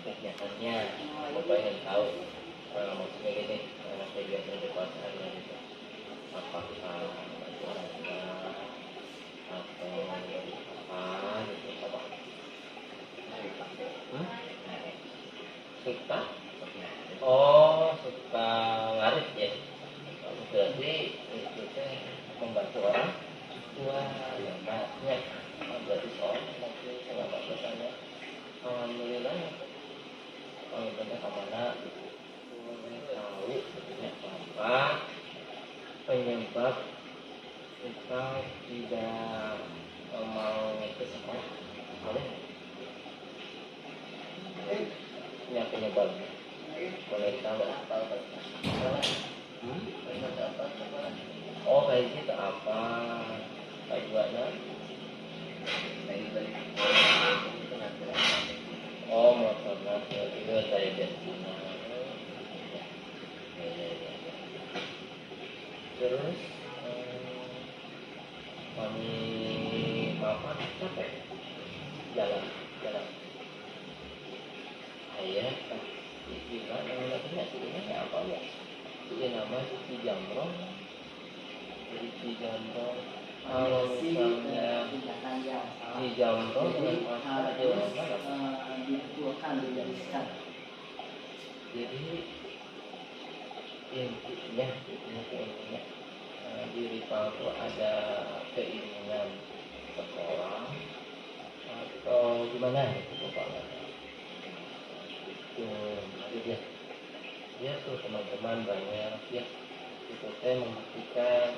Kegiatannya Bapak ingin tahu maksudnya gini kegiatan kekuasaannya gitu apakah bantu orang tua atau apa gitu apa suka suka ngarit ya berarti itu membantu orang tua yang banyak berarti seorang mungkin selama bertanya alhamdulillah kalau benar kemana tahu sebetulnya apa penyebab kita tidak mau ke sekolah boleh ya penyebabnya boleh tahu apa kayak gitu apa ya. Itu nama Cijamrong. Jadi Cijamrong. Kalau misalnya Cijamrong dengan masa jawaban dibetulkan, dijelaskan. Jadi intinya di Rival itu ada keinginan sekolah atau gimana gitu Bapak. Itu dia tuh teman-teman banyak ya, itu teh membuktikan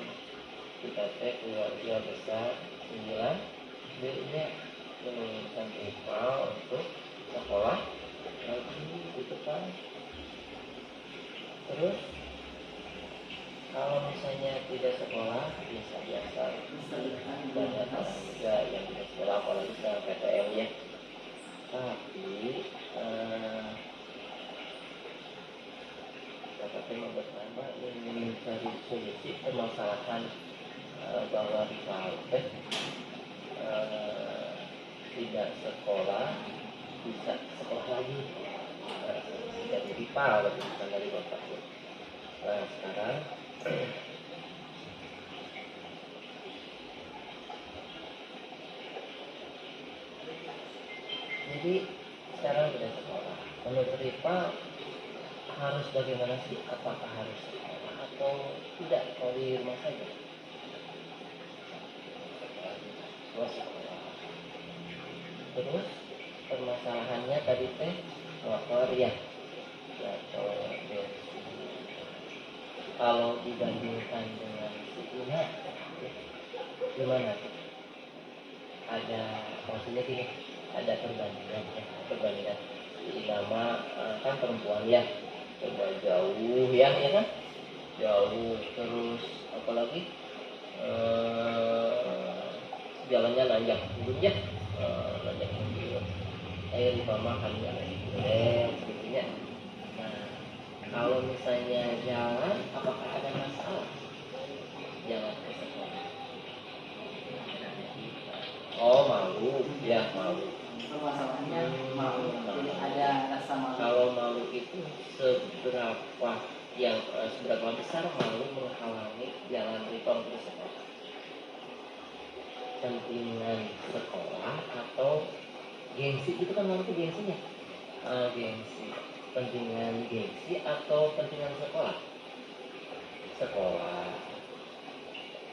kita teh keluarga besar 9 dia menurunkan rival untuk sekolah lagi gitu kan. Terus kalau misalnya tidak sekolah biasa-biasa banyak juga yang tidak sekolah apalagi sekarang PTM ya. Tapi kata tema bersama ingin mencari solusi permasalahan bahwa rival tidak sekolah bisa sekolah lagi jadi rival bukan dari bapak. Nah sekarang jadi sekarang sudah sekolah. Menurut rival harus bagaimana sih? Apakah harus sekolah atau tidak? Kalau di rumah saja. Sekolah. Terus permasalahannya tadi teh motor ya. Kalau dibandingkan dengan Ina, gimana? Ada maksudnya gini, ada perbandingan ya, perbandingan. Nama kan perempuan ya, coba jauh ya kan, jauh terus apalagi jalannya nanjak ya, nanjak mundur, air mama kan sebetulnya. Nah kalau misalnya jalan, apakah ada masalah? Jalan ke sekolah. Oh malu, ya malu. Masalahnya malu, jadi ada rasa malu. Kalau malu itu seberapa besar malu menghalangi jalan rival ke sekolah? Pentingan sekolah atau gengsi? Itu kan malu itu gengsinya. Gengsi. Pentingan gengsi atau pentingan sekolah? Sekolah.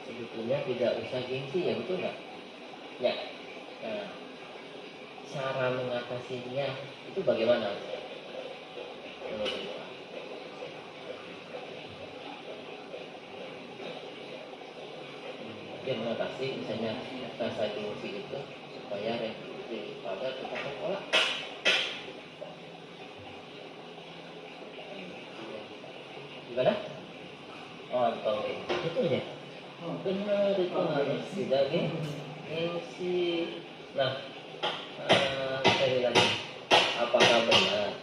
Sebetulnya tidak usah gengsi ya, betul nggak? Ya. Nah, cara mengatasinya itu bagaimana? Dia mengatasi misalnya rasa gengsi itu supaya revisi pada kita sekolah. Gimana? Oh, atau itu ya? Benar itu harus tidak gengsi. Nah, sekali lagi, apakah benar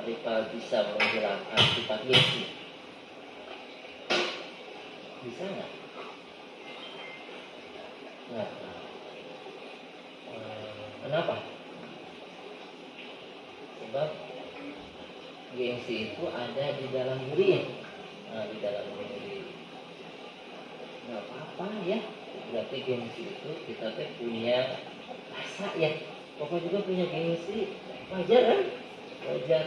rival bisa menghilangkan sifat gengsi? Bisa nggak? Nggak. Kenapa? Sebab gengsi itu ada di dalam diri ya. Di dalam diri. Nggak apa-apa ya. Berarti gengsi itu kita tuh punya rasa ya. Pokoknya juga punya gengsi, wajar kan? Wajar.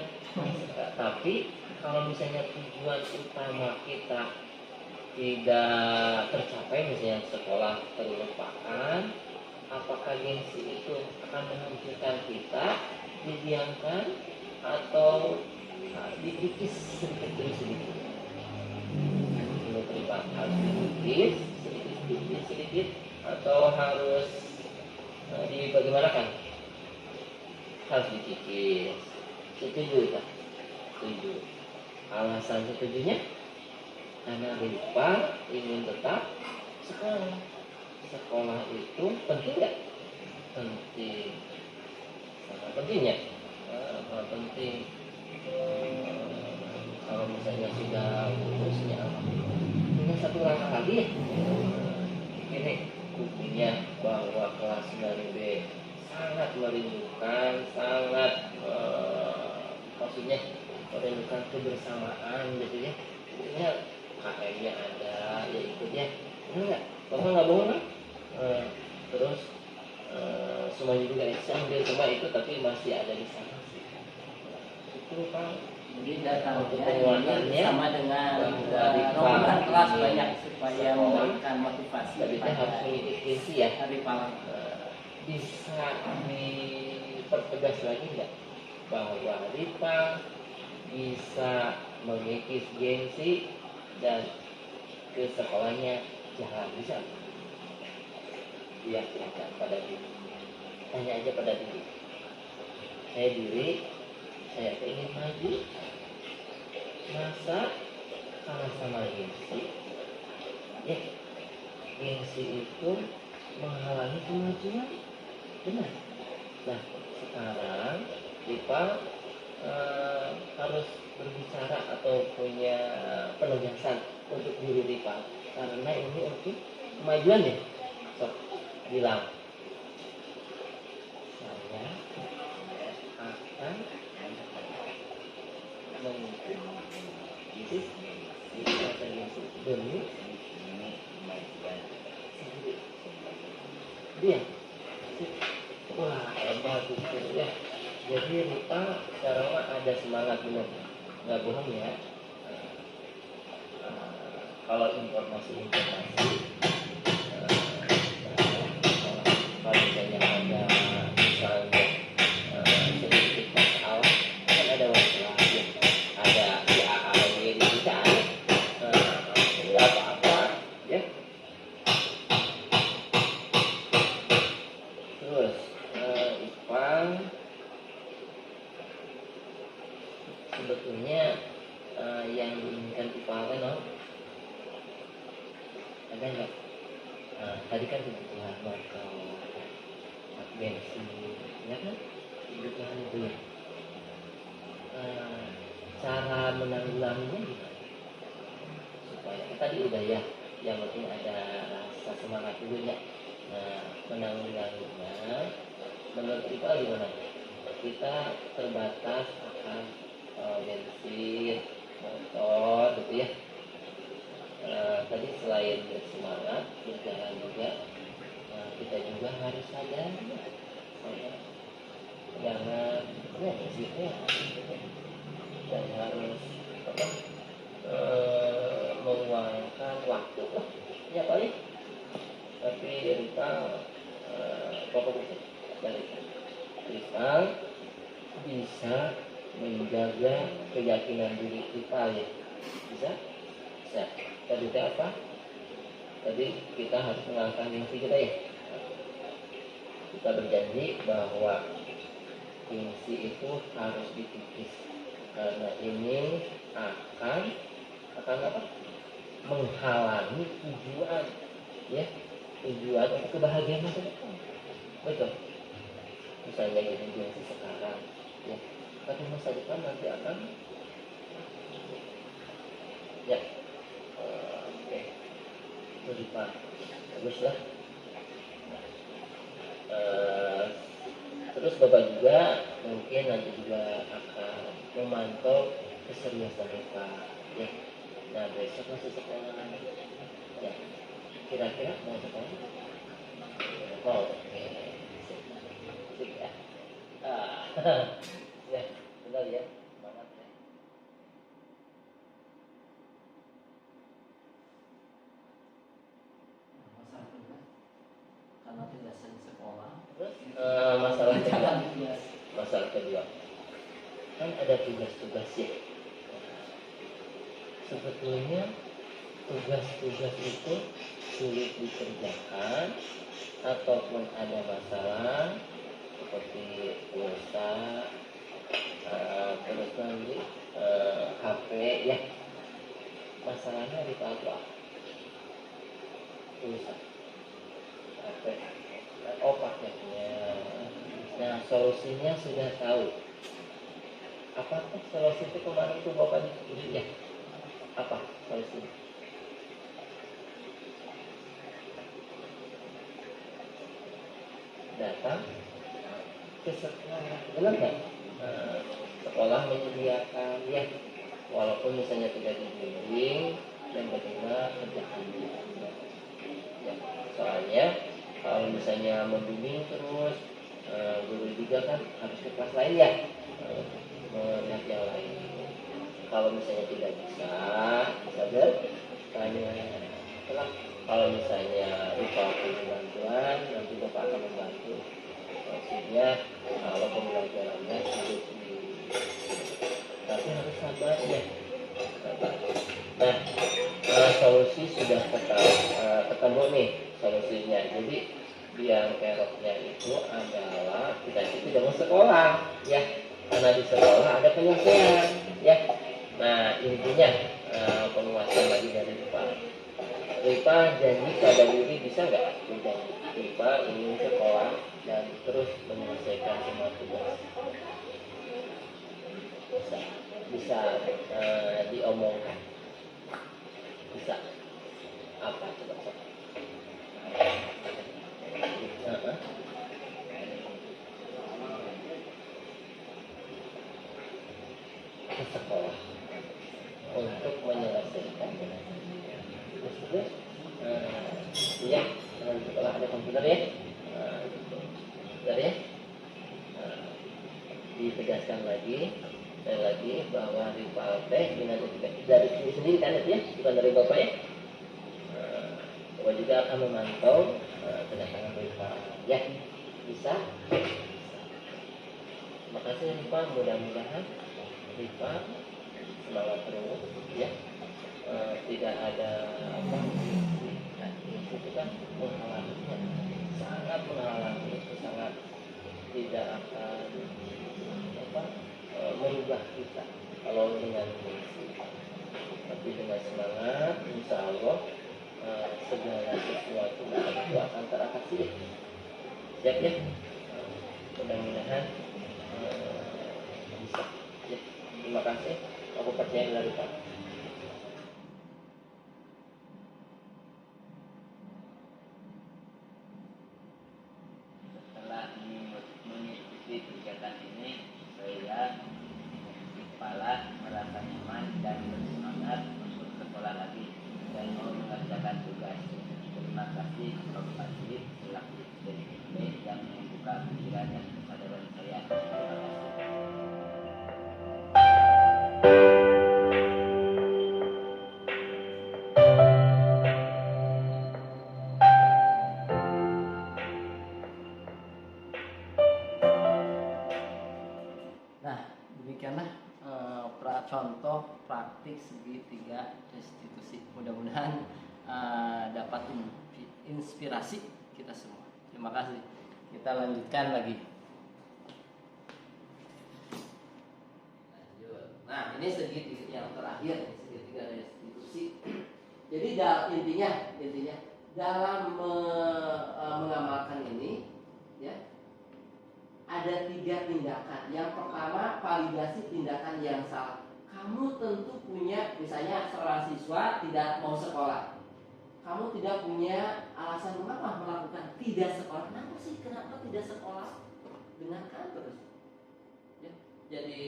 Tapi kalau misalnya tujuan utama kita tidak tercapai, misalnya sekolah terlupakan, apakah gengsi itu akan menghancurkan kita, didiamkan atau dikikis sedikit demi sedikit? Menurut privat harus dikikis sedikit atau harus dibagaimanakan? Harus dikikis. Setuju tak? Setuju. Alasan setujunya karena rival ingin tetap sekolah. Sekolah itu penting nggak? Penting. Sangat pentingnya. Sangat penting. Kalau misalnya sudah lulusnya, tinggal satu langkah lagi ya. Ini buktinya bahwa kelas 9B sangat merindukan, sangat maksudnya merindukan kebersamaan gitu ya. Intinya KM-nya ada, ya ikut ya. Benar nggak? Bapak nggak bohong kan? Terus semuanya juga sambil semua itu tapi masih ada di sana sih. Itu Pak. Jadi Untuk datangnya penguatannya ini sama dengan dari rombongan kelas pagi banyak supaya memberikan motivasi Tapi kita harus pada mengikuti ya. hari palang. Bisa dipertegas lagi nggak bahwa Ripa bisa mengikis gengsi dan ke sekolahnya jangan bisa? Iya, silakan pada diri. Tanya aja pada diri. Saya ingin maju. Masa kalah sama gengsi? Ya, gengsi itu menghalangi kemajuan. Benar. Nah, sekarang Ripa harus berbicara atau punya penegasan untuk diri Ripa karena ini untuk kemajuan ya. Sok bilang saya akan mengikuti demi kemajuan dia. Wah, hebat itu ya. Jadi Ripa sekarang ada semangat benar, nggak bohong ya. Kalau informasi kalau misalnya ada misalnya sedikit masalah kan ada masalah ya. Ada si AAY di kita nggak apa-apa ya. Terus Ipang sebetulnya yang diinginkan Ipang kan ada nggak? Tadi kan kebutuhan motor, bensin, ya kan? Kebutuhan itu ya. Cara menanggulanginya gimana? Supaya tadi udah ya, yang penting ada rasa semangat dulu ya. Menanggulanginya, menurut kita gimana? Kita terbatas akan bensin, motor, gitu ya. Tadi selain bersemangat berjalan juga kita juga harus sadar jangan ya resiko dan harus apa mengeluarkan waktu ya paling tapi kita pokok dari kita bisa menjaga keyakinan diri kita ya bisa. Tadi apa? Tadi kita harus mengalahkan gengsi kita ya. Kita berjanji bahwa gengsi itu harus dikikis karena ini akan apa? Menghalangi tujuan ya, tujuan untuk kebahagiaan masa depan. Betul. Misalnya jadi gengsi sekarang ya, tapi masa depan nanti akan ya. Oke, Pak, baguslah. Terus Bapak juga mungkin nanti juga akan memantau keseriusan Bapak ya. Nah besok masih sekolah ya. Kira-kira mau sekolah? Oh, oke. Sip ya. Ya, benar ya. Semangat ya. Karena tidak sering sekolah. Terus masalah kedua kan ada tugas-tugas ya. Sebetulnya tugas-tugas itu sulit dikerjakan ataupun ada masalah seperti pulsa terus nanti HP ya, masalahnya di apa? Pulsa HP paketnya. Nah solusinya sudah tahu. Apakah solusi itu kemarin itu Bapak diskusi ya? Apa solusinya? Datang ke sekolah, benar nggak? sekolah menyediakan ya, walaupun misalnya tidak dibimbing dan bagaimana kerjakan ya. Soalnya kalau misalnya membimbing terus guru juga kan harus ke kelas lain ya, melihat yang lain. Kalau misalnya tidak bisa tanya. Kalau misalnya lupa punya bantuan, nanti Bapak akan membantu. Maksudnya kalau pembelajarannya sulit, tapi harus sabar ya. Sabar. Nah, solusi sudah ketemu nih solusinya. Jadi yang keroknya itu adalah kita tidak mau sekolah ya, karena di sekolah ada penyelesaian ya. Nah intinya penguatan lagi dari Ripa janji pada diri bisa nggak berjanji Ripa ingin sekolah dan terus menyelesaikan semua tugas. Bisa diomongkan, bisa apa coba ke sekolah untuk menyelesaikan maksudnya ya di sekolah ada komputer ya, bentar ya, ditegaskan lagi bahwa rival teh minat dari diri sendiri kan ya, bukan dari bapak ya. Bapak juga akan memantau kedatangan rival ya, bisa. Terima kasih rival, mudah-mudahan rival semangat terus ya. Tidak ada apa itu kan menghalanginya, sangat menghalangi, sangat tidak akan apa merubah kita kalau dengan misi, tapi dengan semangat insya Allah segala sesuatu itu akan teratasi. Siap ya, mudah-mudahan bisa ya. Terima kasih, aku percaya dari Pak. Mengikuti kegiatan ini, saya kepala merasa nyaman dan bersemangat untuk sekolah lagi dan mau mengerjakan tugas. Terima kasih Bapak Haji selaku DPP yang membuka pikiran dan kesadaran saya. Terima kasih. Demikianlah contoh praktik segitiga restitusi. Mudah-mudahan dapat inspirasi kita semua. Terima kasih. Kita lanjutkan lagi. Nah, ini segitiga yang terakhir, segitiga restitusi. Jadi intinya dalam mengamalkan ini, ya, ada 3 tindakan. Yang pertama, validasi tindakan yang salah. Kamu tentu punya, misalnya seorang siswa tidak mau sekolah. Kamu tidak punya alasan mengapa melakukan tidak sekolah. Kenapa tidak sekolah? Dengarkan terus. Ya, jadi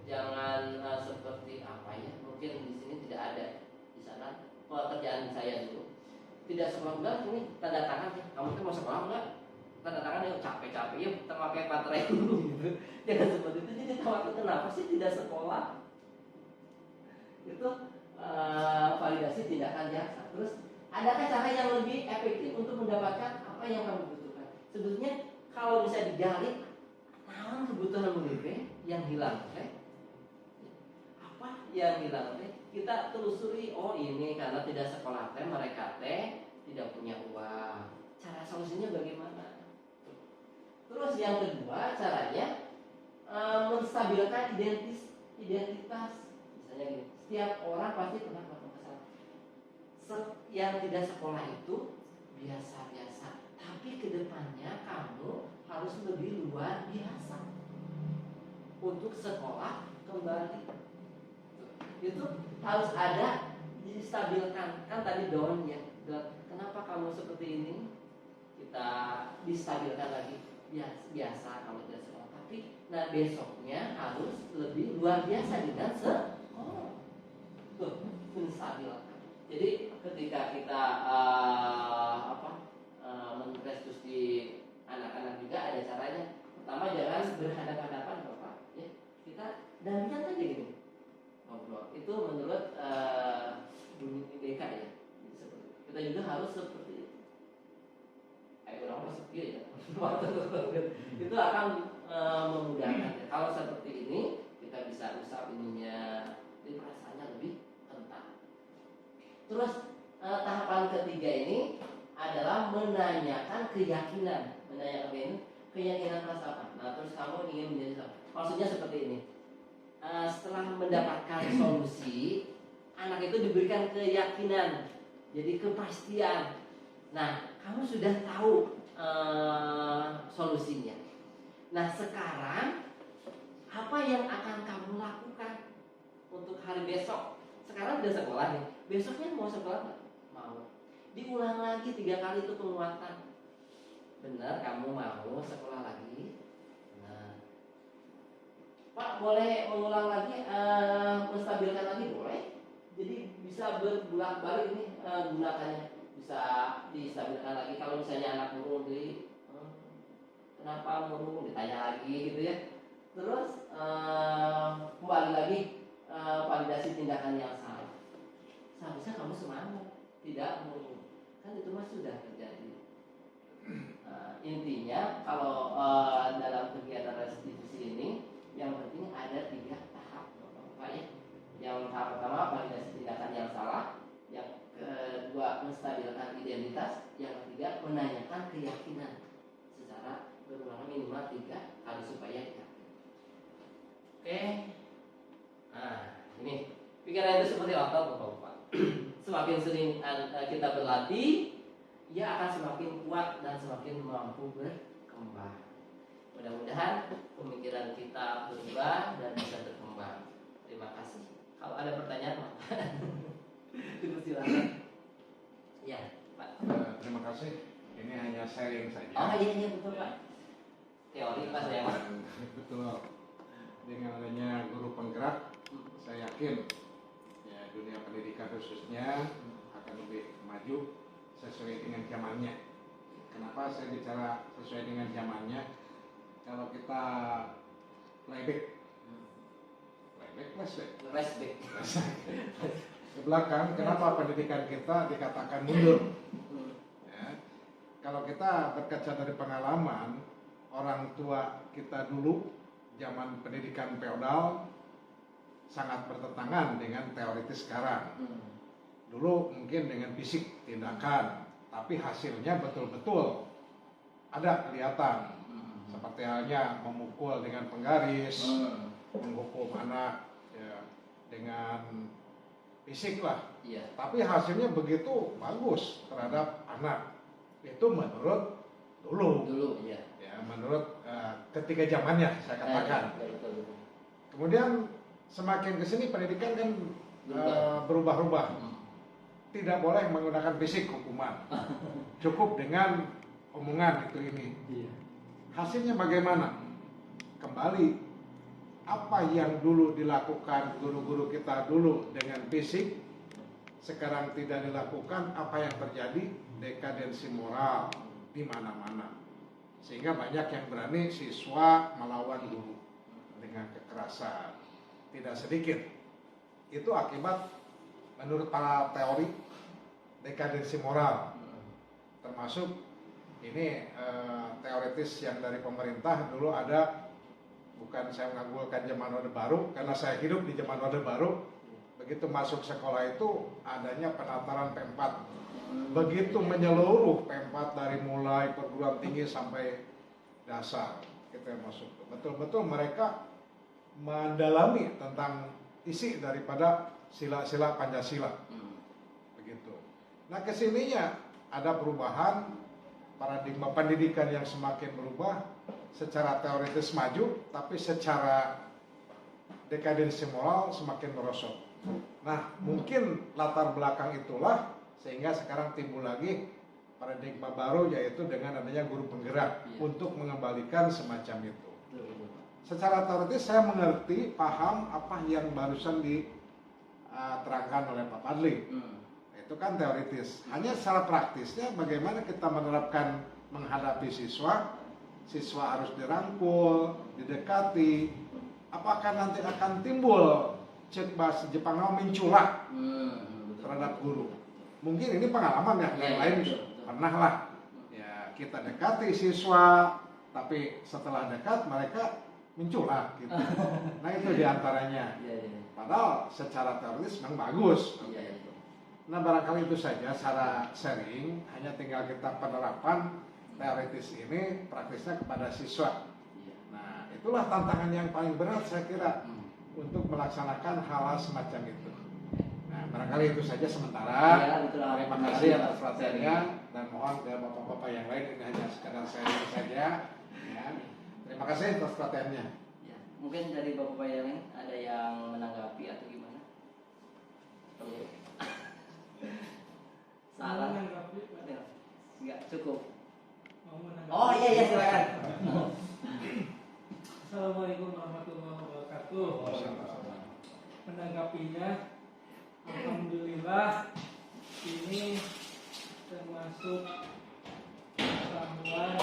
jangan seperti apa ya? Mungkin di sini tidak ada. Di sana pekerjaan saya dulu tidak sekolah, enggak, ini tanda tangan ya. Kamu tuh mau sekolah enggak? Tanda tangan yang capek-capek ya, kita pakai baterai dulu gitu. Jangan seperti itu. Jadi tahu kenapa sih tidak sekolah? Itu validasi tindakan jaksa. Terus adakah cara yang lebih efektif untuk mendapatkan apa yang kamu butuhkan? Sebetulnya kalau bisa digali, naon kebutuhan murid yang hilang apa yang hilang kita telusuri. Oh ini karena tidak sekolah mereka tidak punya uang. Cara solusinya bagaimana? Terus yang kedua caranya menstabilkan identitas. Misalnya gini, setiap orang pasti pernah melakukan kesalahan. Yang tidak sekolah itu biasa-biasa, tapi kedepannya kamu harus lebih luar biasa untuk sekolah kembali. Itu harus ada distabilkan. Kan tadi down ya. Kenapa kamu seperti ini? Kita distabilkan lagi. biasa kalau tidak sekolah, tapi nah besoknya harus lebih luar biasa dengan sekolah. Tuh, menstabilkan. Jadi ketika kita mengerestus di anak-anak juga ada caranya. Pertama jangan berhadapan-hadapan Bapak, ya. Kita dampingan aja gini ngobrol. Itu menurut bunyi BK ya. Kita juga harus seperti itu. Orang seperti ya. Itu akan memudahkan. Kalau seperti ini kita bisa usap ininya, jadi perasaannya lebih kental. Terus tahapan ketiga ini adalah menanyakan keyakinan. Menanyakan ini keyakinan kelas apa? Nah, terus kamu ingin menjadi apa? Maksudnya seperti ini. Setelah mendapatkan solusi, anak itu diberikan keyakinan, jadi kepastian. Nah, kamu sudah tahu solusinya. Nah, sekarang apa yang akan kamu lakukan untuk hari besok? Sekarang udah sekolah nih, besoknya mau sekolah nggak? Mau. Diulang lagi 3 kali itu penguatan. Benar, kamu mau sekolah lagi? Nah, Pak boleh mengulang lagi, menstabilkan lagi boleh. Jadi bisa berbolak-balik ini gunakannya, bisa distabilkan lagi. Kalau misalnya anak murung kenapa murung ditanya lagi gitu ya. Terus kembali lagi validasi tindakan yang salah. Seharusnya kamu semangat, tidak murung. Kan itu mah sudah terjadi. Intinya kalau dalam kegiatan restitusi ini yang penting ada 3 tahap Bapak ya. Yang tahap pertama validasi tindakan yang salah, yang kedua menstabilkan identitas, yang ketiga menanyakan keyakinan secara berulang minimal 3 kali supaya yakin. Oke. Nah, ini pikiran itu seperti otot Bapak. Semakin sering kita berlatih, ia akan semakin kuat dan semakin mampu berkembang. Mudah-mudahan pemikiran kita berubah dan bisa berkembang. Terima kasih. Kalau ada pertanyaan, dipersilakan. Ya, Pak. Terima kasih. Ini hanya sharing saja. Oh iya betul Pak. Teori Pak saya Pak. Betul. Dengan adanya guru penggerak, saya yakin ya dunia pendidikan khususnya akan lebih maju sesuai dengan zamannya. Kenapa saya bicara sesuai dengan zamannya? Kalau kita flashback ke belakang, kenapa pendidikan kita dikatakan mundur? Ya. Kalau kita berkaca dari pengalaman orang tua kita dulu, zaman pendidikan feodal sangat bertentangan dengan teoritis sekarang. Dulu mungkin dengan fisik tindakan, tapi hasilnya betul-betul ada kelihatan. Seperti halnya memukul dengan penggaris, menghukum anak ya, dengan fisik lah. Iya. Tapi hasilnya begitu bagus terhadap anak. Itu menurut dulu. Iya. Ya, menurut ketika zamannya saya katakan. Betul. Kemudian semakin kesini pendidikan kan berubah-ubah. Tidak boleh menggunakan fisik hukuman. Cukup dengan omongan itu ini. Iya. Hasilnya bagaimana? Kembali apa yang dulu dilakukan guru-guru kita dulu dengan fisik sekarang tidak dilakukan, apa yang terjadi? Dekadensi moral di mana-mana. Sehingga banyak yang berani siswa melawan guru dengan kekerasan. Tidak sedikit. Itu akibat menurut para teori dekadensi moral. Termasuk ini teoritis yang dari pemerintah dulu ada, bukan saya menganggulkan zaman Orde Baru karena saya hidup di zaman Orde Baru. Begitu masuk sekolah itu adanya penataran P4. Begitu menyeluruh P4 dari mulai perguruan tinggi sampai dasar kita masuk. Betul-betul mereka mendalami tentang isi daripada sila-sila Pancasila. Begitu. Nah, kesininya ada perubahan paradigma pendidikan yang semakin berubah, secara teoritis maju, tapi secara dekadensi moral semakin merosot. Nah, mungkin latar belakang itulah sehingga sekarang timbul lagi paradigma baru, yaitu dengan adanya guru penggerak Iya. untuk mengembalikan semacam itu. Betul, betul. Secara teoritis saya mengerti, paham apa yang barusan diterangkan oleh Pak Fadli. Itu kan teoritis. Hanya secara praktisnya bagaimana kita menerapkan menghadapi siswa. Siswa harus dirangkul, didekati. Apakah nanti akan timbul cek bahasa Jepang menculak Betul. terhadap guru? Mungkin ini pengalaman ya, yang Iya, lain betul, betul. pernah lah. Ya, kita dekati siswa, tapi setelah dekat mereka menculak gitu. Nah, itu diantaranya. Iya, iya. Padahal secara teoritis memang bagus. Iya, iya. Nah, barangkali itu saja secara sharing, hanya tinggal kita penerapan teoritis ini praktisnya kepada siswa. Iya. Nah, itulah tantangan yang paling berat saya kira Hmm. untuk melaksanakan hal-hal semacam itu. Nah, barangkali itu saja sementara. Iya, betul. Terima kasih atas perhatiannya dan mohon ke bapak-bapak yang lain ini hanya sekadar sharing saja. Ya. Terima kasih atas perhatiannya. Ya, mungkin dari bapak yang lain ada yang menanggapi atau gimana? Salah? Enggak cukup. Oh iya iya silakan. Assalamualaikum warahmatullahi wabarakatuh. Menanggapinya, alhamdulillah ini termasuk ramuan,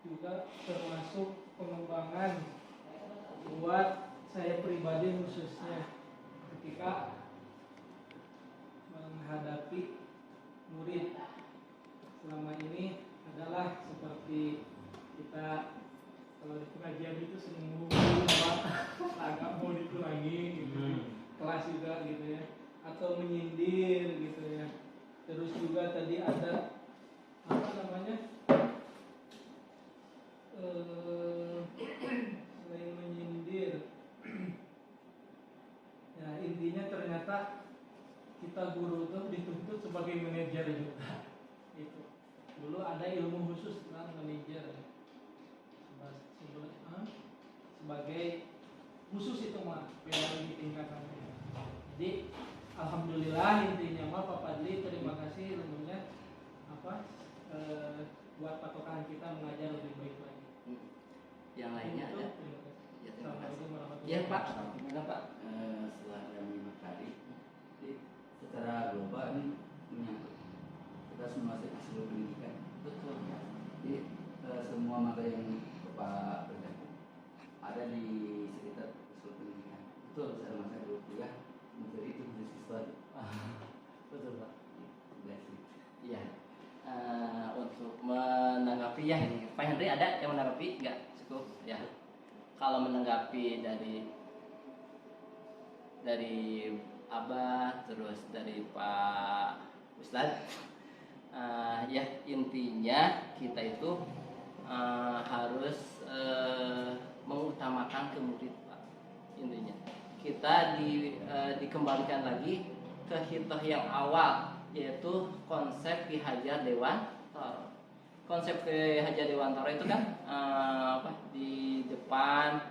juga termasuk pengembangan buat saya pribadi khususnya ketika menghadapi murid. Selama ini adalah seperti kita kalau di pengajian itu sering menghubungi agak mau dikurangi gitu, kelas juga gitu ya, atau menyindir gitu ya. Terus juga tadi ada apa namanya, selain menyindir, ya intinya ternyata kita guru tuh dituntut sebagai manajer juga. Itu dulu ada ilmu khusus tentang manajer ya. Sebagai khusus itu mah beda di tingkatannya. Jadi alhamdulillah intinya mah Pak Fadli terima kasih ilmunya apa buat patokan kita mengajar lebih baik lagi. Yang lainnya Itu, ada? terima kasih. Ya, terima kasih. Assalamualaikum warahmatullahi Ya Pak, wabarakatuh. gimana Pak? Setelah ada 5 kali, jadi secara global ini menyangkut kita semua seluruh pendidikan. Betul. Jadi semua materi yang Bapak berikan ada di sekitar seluruh pendidikan. Betul. Saya masa dulu kuliah materi itu khusus siswa. Betul Pak. Enggak sih. Iya. Untuk menanggapi ya ini, Pak Henry ada yang menanggapi? Enggak cukup ya. Kalau menanggapi dari Abah terus dari Pak Ustadz, ya intinya kita itu harus mengutamakan ke murid Pak. Intinya kita dikembalikan lagi ke hitoh yang awal, yaitu konsep Ki Hajar Dewantara. Konsep Ki Hajar Dewantara itu kan di depan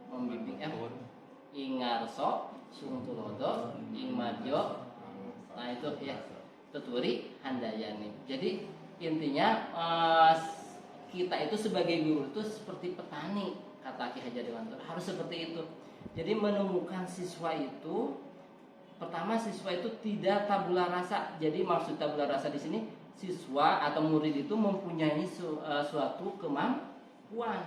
membimbing ingarso sungtulodo ingmadyo. Nah itu ya tuturi handayani. Jadi intinya kita itu sebagai guru itu seperti petani, kata Ki Hajar Dewantara, harus seperti itu. Jadi menemukan siswa itu, pertama siswa itu tidak tabula rasa. Jadi maksud tabula rasa di sini siswa atau murid itu mempunyai suatu kemampuan.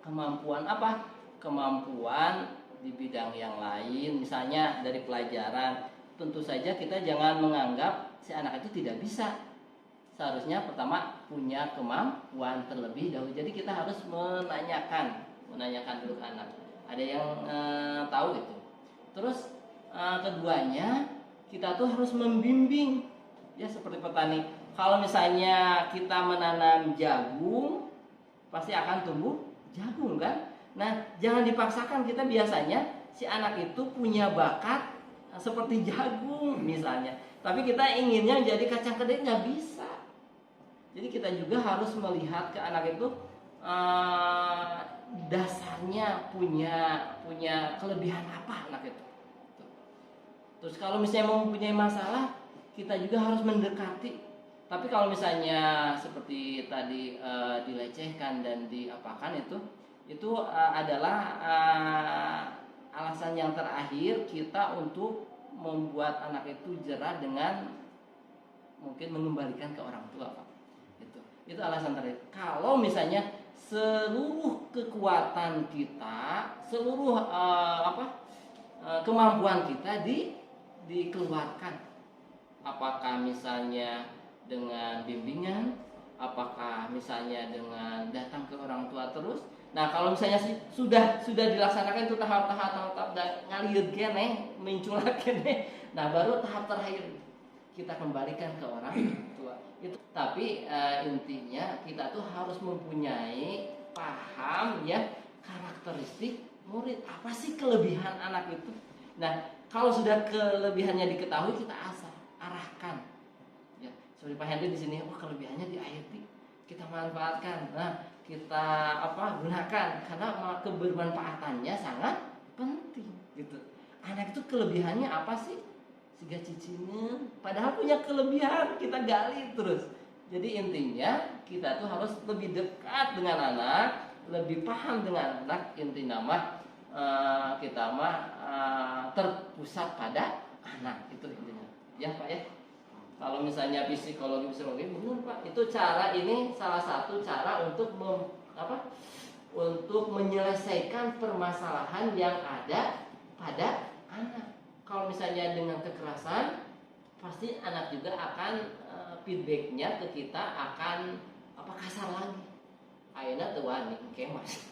Kemampuan apa? Kemampuan di bidang yang lain, misalnya dari pelajaran. Tentu saja kita jangan menganggap si anak itu tidak bisa. Seharusnya pertama punya kemampuan terlebih dahulu. Jadi kita harus menanyakan dulu ke anak. Ada yang tahu itu. Terus keduanya kita tuh harus membimbing, ya seperti petani. Kalau misalnya kita menanam jagung, pasti akan tumbuh jagung kan. Nah jangan dipaksakan, kita biasanya si anak itu punya bakat seperti jagung misalnya, tapi kita inginnya jadi kacang kedelai, nggak bisa. Jadi kita juga harus melihat ke anak itu dasarnya punya kelebihan apa anak itu. Terus kalau misalnya mempunyai masalah, kita juga harus mendekati. Tapi kalau misalnya seperti tadi dilecehkan dan diapakan itu adalah alasan yang terakhir kita untuk membuat anak itu jerah dengan mungkin mengembalikan ke orang tua, Pak. Itu alasan terakhir. Kalau misalnya seluruh kekuatan kita, seluruh kemampuan kita dikeluarkan, apakah misalnya dengan bimbingan, apakah misalnya dengan datang ke orang tua terus. Nah, kalau misalnya sudah dilaksanakan itu tahap-tahap dan ngalir kene, menculak kene. Nah, baru tahap terakhir kita kembalikan ke orang tua. Itu tapi intinya kita tuh harus mempunyai paham ya karakteristik murid. Apa sih kelebihan anak itu? Nah, kalau sudah kelebihannya diketahui, kita arahkan. Ya, seperti Pak Henry di sini, kelebihannya di IT, kita manfaatkan. Nah, kita gunakan karena kebermanfaatannya sangat penting gitu. Anak itu kelebihannya apa sih? Siga cicingin, padahal punya kelebihan, kita gali terus. Jadi intinya kita tuh harus lebih dekat dengan anak, lebih paham dengan anak. Inti nama kita terpusat pada anak, itu intinya. Ya Pak ya. Kalau misalnya psikologi benar Pak, itu cara ini salah satu cara untuk untuk menyelesaikan permasalahan yang ada pada anak. Kalau misalnya dengan kekerasan, pasti anak juga akan feedbacknya ke kita akan kasar lagi. Ayeuna teu wani engke Mas.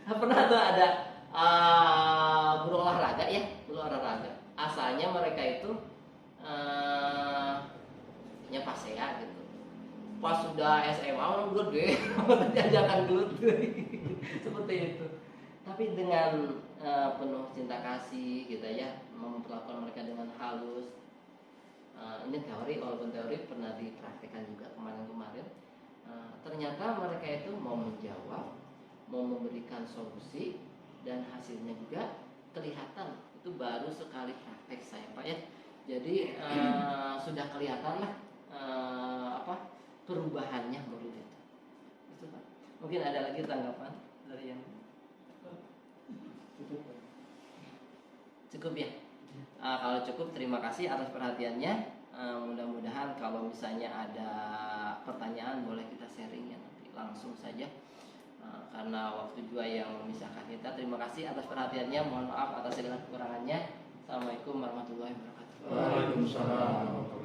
Pernah tuh ada guru olahraga ya, guru olahraga. Asalnya mereka itu pasea gitu. Pas sudah SMA orang gede, diajakan gelut seperti itu. Tapi dengan penuh cinta kasih gitu ya, memperlakukan mereka dengan halus. Ini teori, walaupun teori pernah dipraktikkan juga kemarin-kemarin. Ternyata mereka itu mau menjawab, mau memberikan solusi, dan hasilnya juga kelihatan. Itu baru sekali praktek saya Pak ya. Jadi sudah kelihatan lah perubahannya murid itu. Itu Pak. Mungkin ada lagi tanggapan dari yang cukup ya. Kalau cukup, terima kasih atas perhatiannya. Mudah-mudahan kalau misalnya ada pertanyaan boleh kita sharing ya nanti langsung saja. Karena waktu juga yang memisahkan kita. Terima kasih atas perhatiannya. Mohon maaf atas segala kekurangannya. Assalamualaikum warahmatullahi wabarakatuh. Waalaikumsalam.